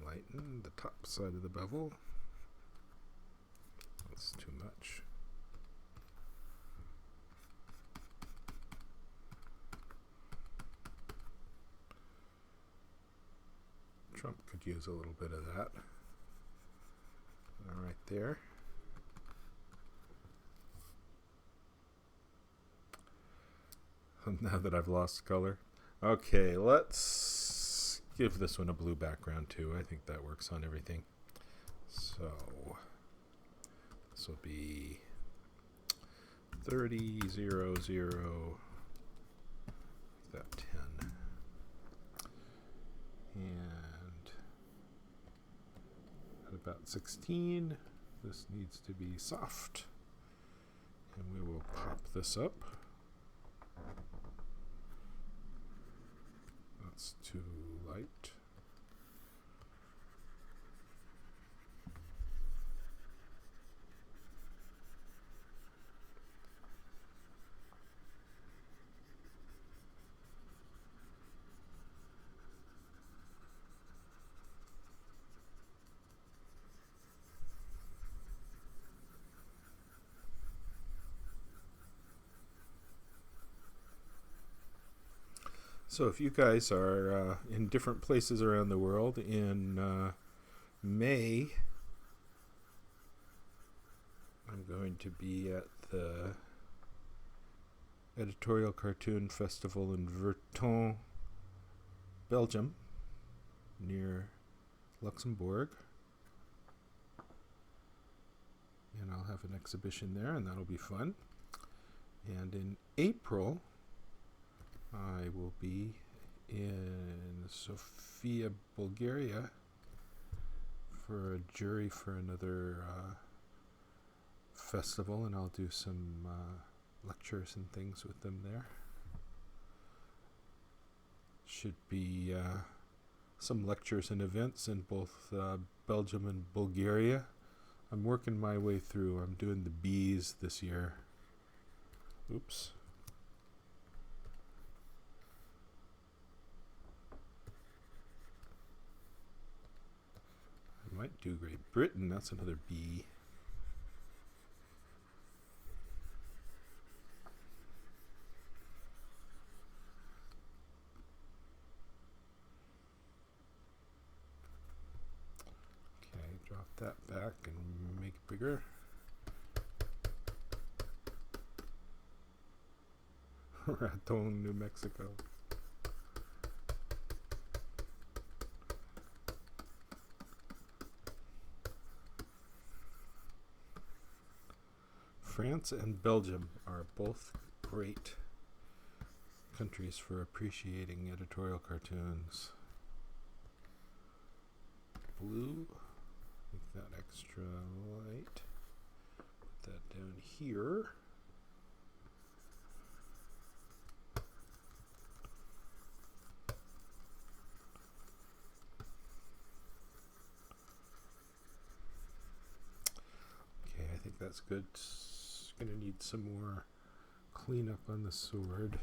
lighten the top side of the bevel. That's too much. Trump could use a little bit of that. All right there. Now that I've lost color. Okay, let's give this one a blue background too. I think that works on everything. So this will be 30, 0, 0, that 10. And at about 16, this needs to be soft. And we will pop this up. That's too light. So if you guys are in different places around the world in May, I'm I'm going to be at the Editorial Cartoon Festival in Virton, Belgium, near Luxembourg. And I'll have an exhibition there, and that'll be fun. And in April, I will be in Sofia, Bulgaria, for a jury for another festival, and I'll do some lectures and things with them there. Should be some lectures and events in both Belgium and Bulgaria. I'm working my way through. I'm doing the B's this year. Oops. I might do Great Britain. That's another B. Okay, drop that back and make it bigger. Raton, New Mexico. France and Belgium are both great countries for appreciating editorial cartoons. Blue, make that extra light. Put that down here. Okay, I think that's good. Gonna need some more cleanup on the sword.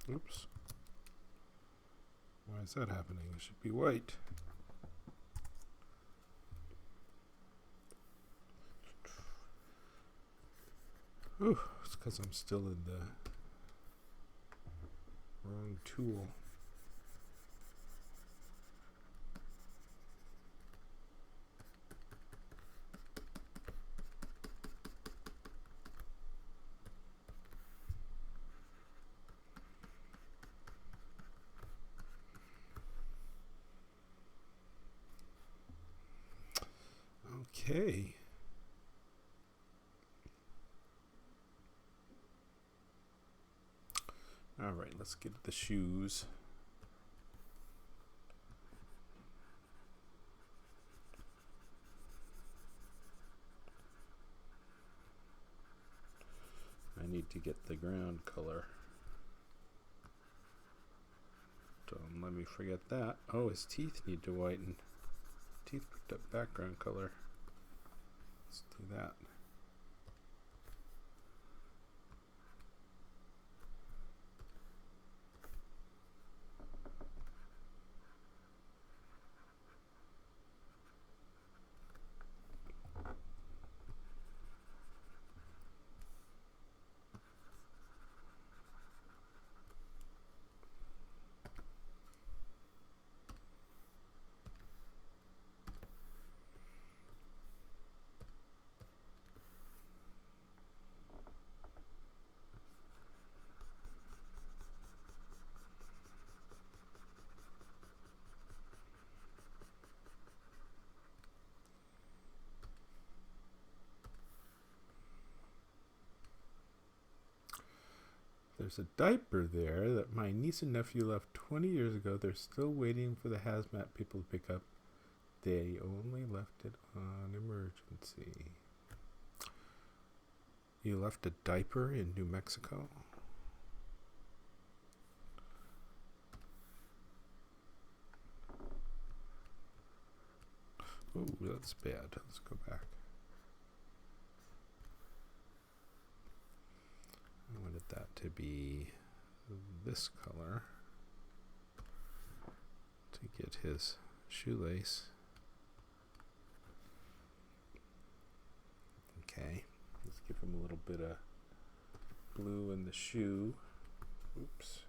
Oops. Why is that happening? It should be white. Ooh, it's because I'm still in the wrong tool. Okay. All right, let's get the shoes. I need to get the ground color. Don't let me forget that. Oh, his teeth need to whiten. Teeth picked up background color. Let's do that. There's a diaper there that my niece and nephew left 20 years ago. They're still waiting for the hazmat people to pick up. They only left it on emergency. You left a diaper in New Mexico? Oh, that's bad. Let's go back. I wanted that to be this color to get his shoelace. Okay, let's give him a little bit of blue in the shoe. Oops.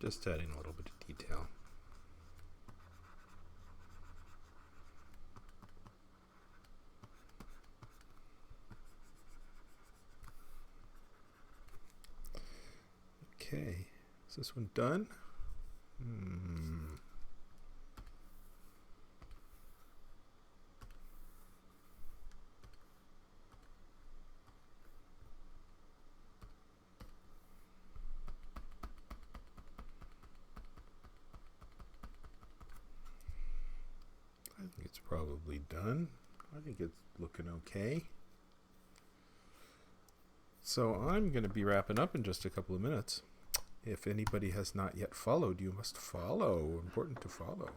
Just adding a little bit of detail. Okay, is this one done? I think it's probably done. I think it's looking okay. So I'm going to be wrapping up in just a couple of minutes. If anybody has not yet followed, you must follow. Important to follow.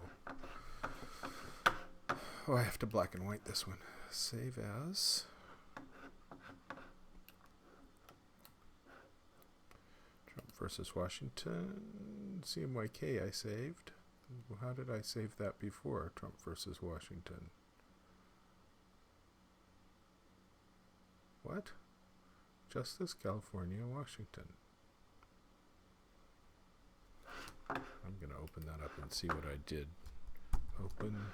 Oh, I have to black and white this one. Save as. Trump versus Washington. CMYK I saved. How did I save that before? Trump versus Washington. What? Justice, California, Washington. I'm going to open that up and see what I did. Open.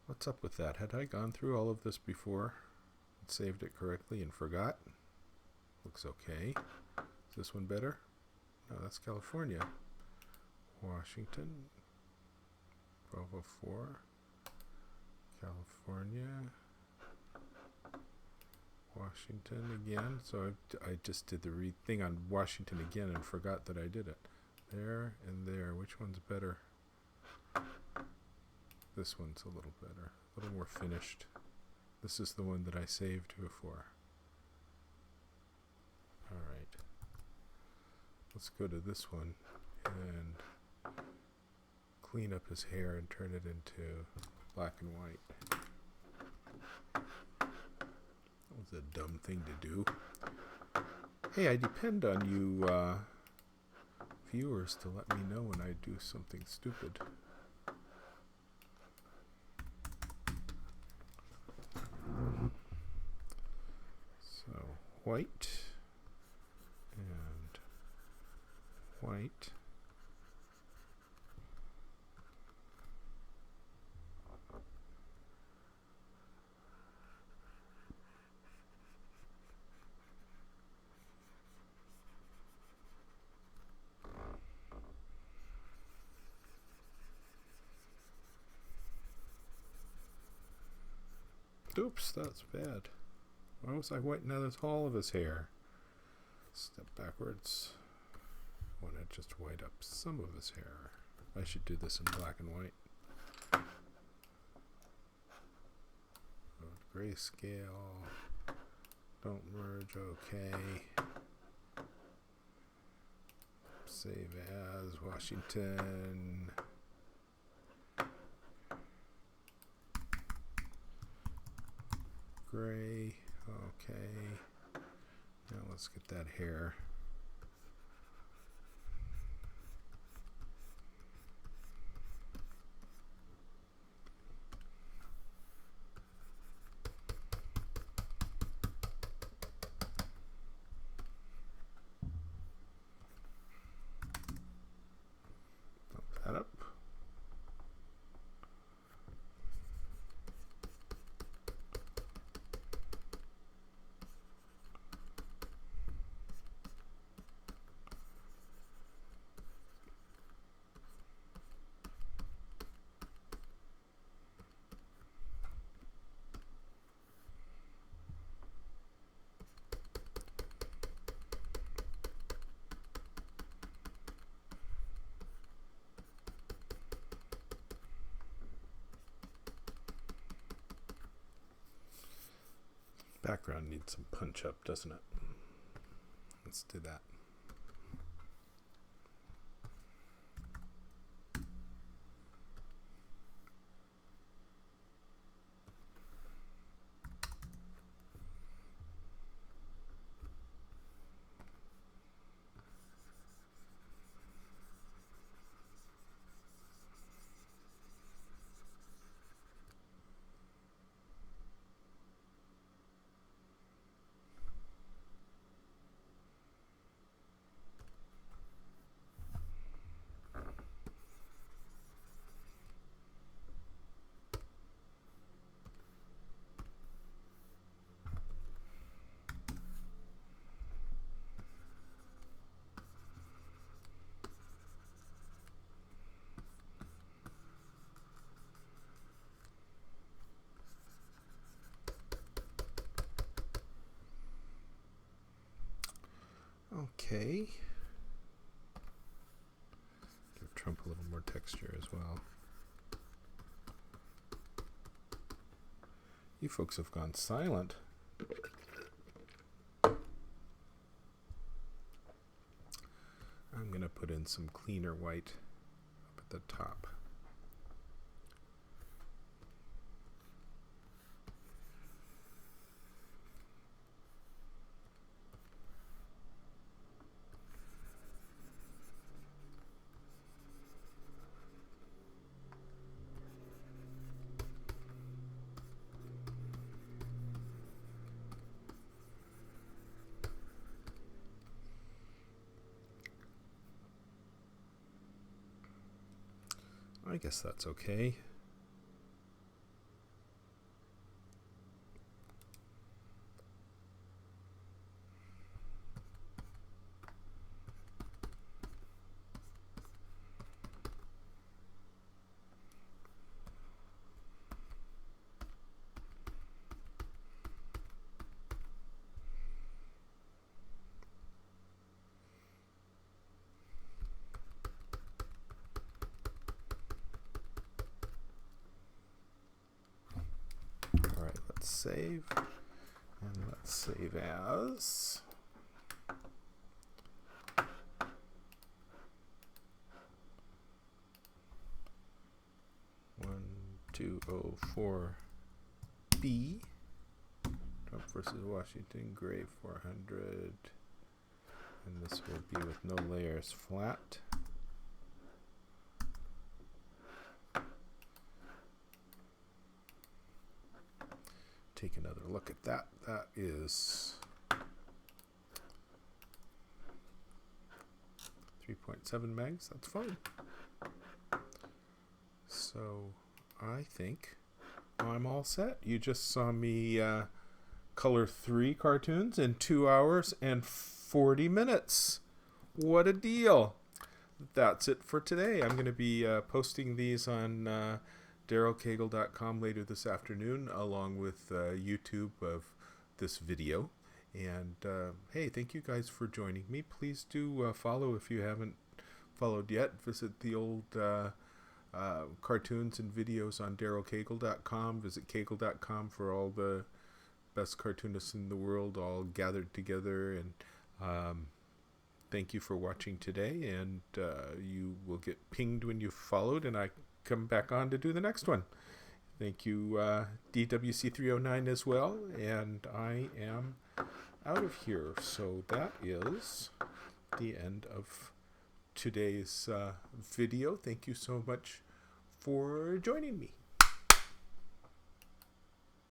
What's up with that? Had I gone through all of this before and saved it correctly and forgot? Looks okay. Is this one better? No, that's California. Washington. 1204. California. Washington again. So I just did the thing on Washington again and forgot that I did it. There and there. Which one's better? This one's a little better, a little more finished. This is the one that I saved before. All right. Let's go to this one and clean up his hair and turn it into black and white. That was a dumb thing to do. Hey, I depend on you viewers to let me know when I do something stupid. So white and white. Oops, that's bad. Why was I whitening out all of his hair? Step backwards. I want to just white up some of his hair. I should do this in black and white. Grayscale. Don't merge, okay. Save as Washington. Gray, okay. Now let's get that hair. Background needs some punch up, doesn't it? Let's do that. Okay. Give Trump a little more texture as well. You folks have gone silent. I'm going to put in some cleaner white up at the top. I guess that's okay. Let's save, and let's save as. One, 204B. Trump versus Washington, gray 400, and this will be with no layers, flat. Take another look at that. That is 3.7 megs. That's fine. So I think I'm all set. You just saw me color 3 cartoons in 2 hours and 40 minutes. What a deal. That's it for today. I'm going to be posting these on darylcagle.com later this afternoon, along with YouTube of this video. And hey, thank you guys for joining me. Please do follow if you haven't followed yet. Visit the old cartoons and videos on darylcagle.com. Visit cagle.com for all the best cartoonists in the world all gathered together. And thank you for watching today. And you will get pinged when you've followed, and I come back on to do the next one. Thank you, DWC309 as well, and I am out of here. So that is the end of today's video. Thank you so much for joining me.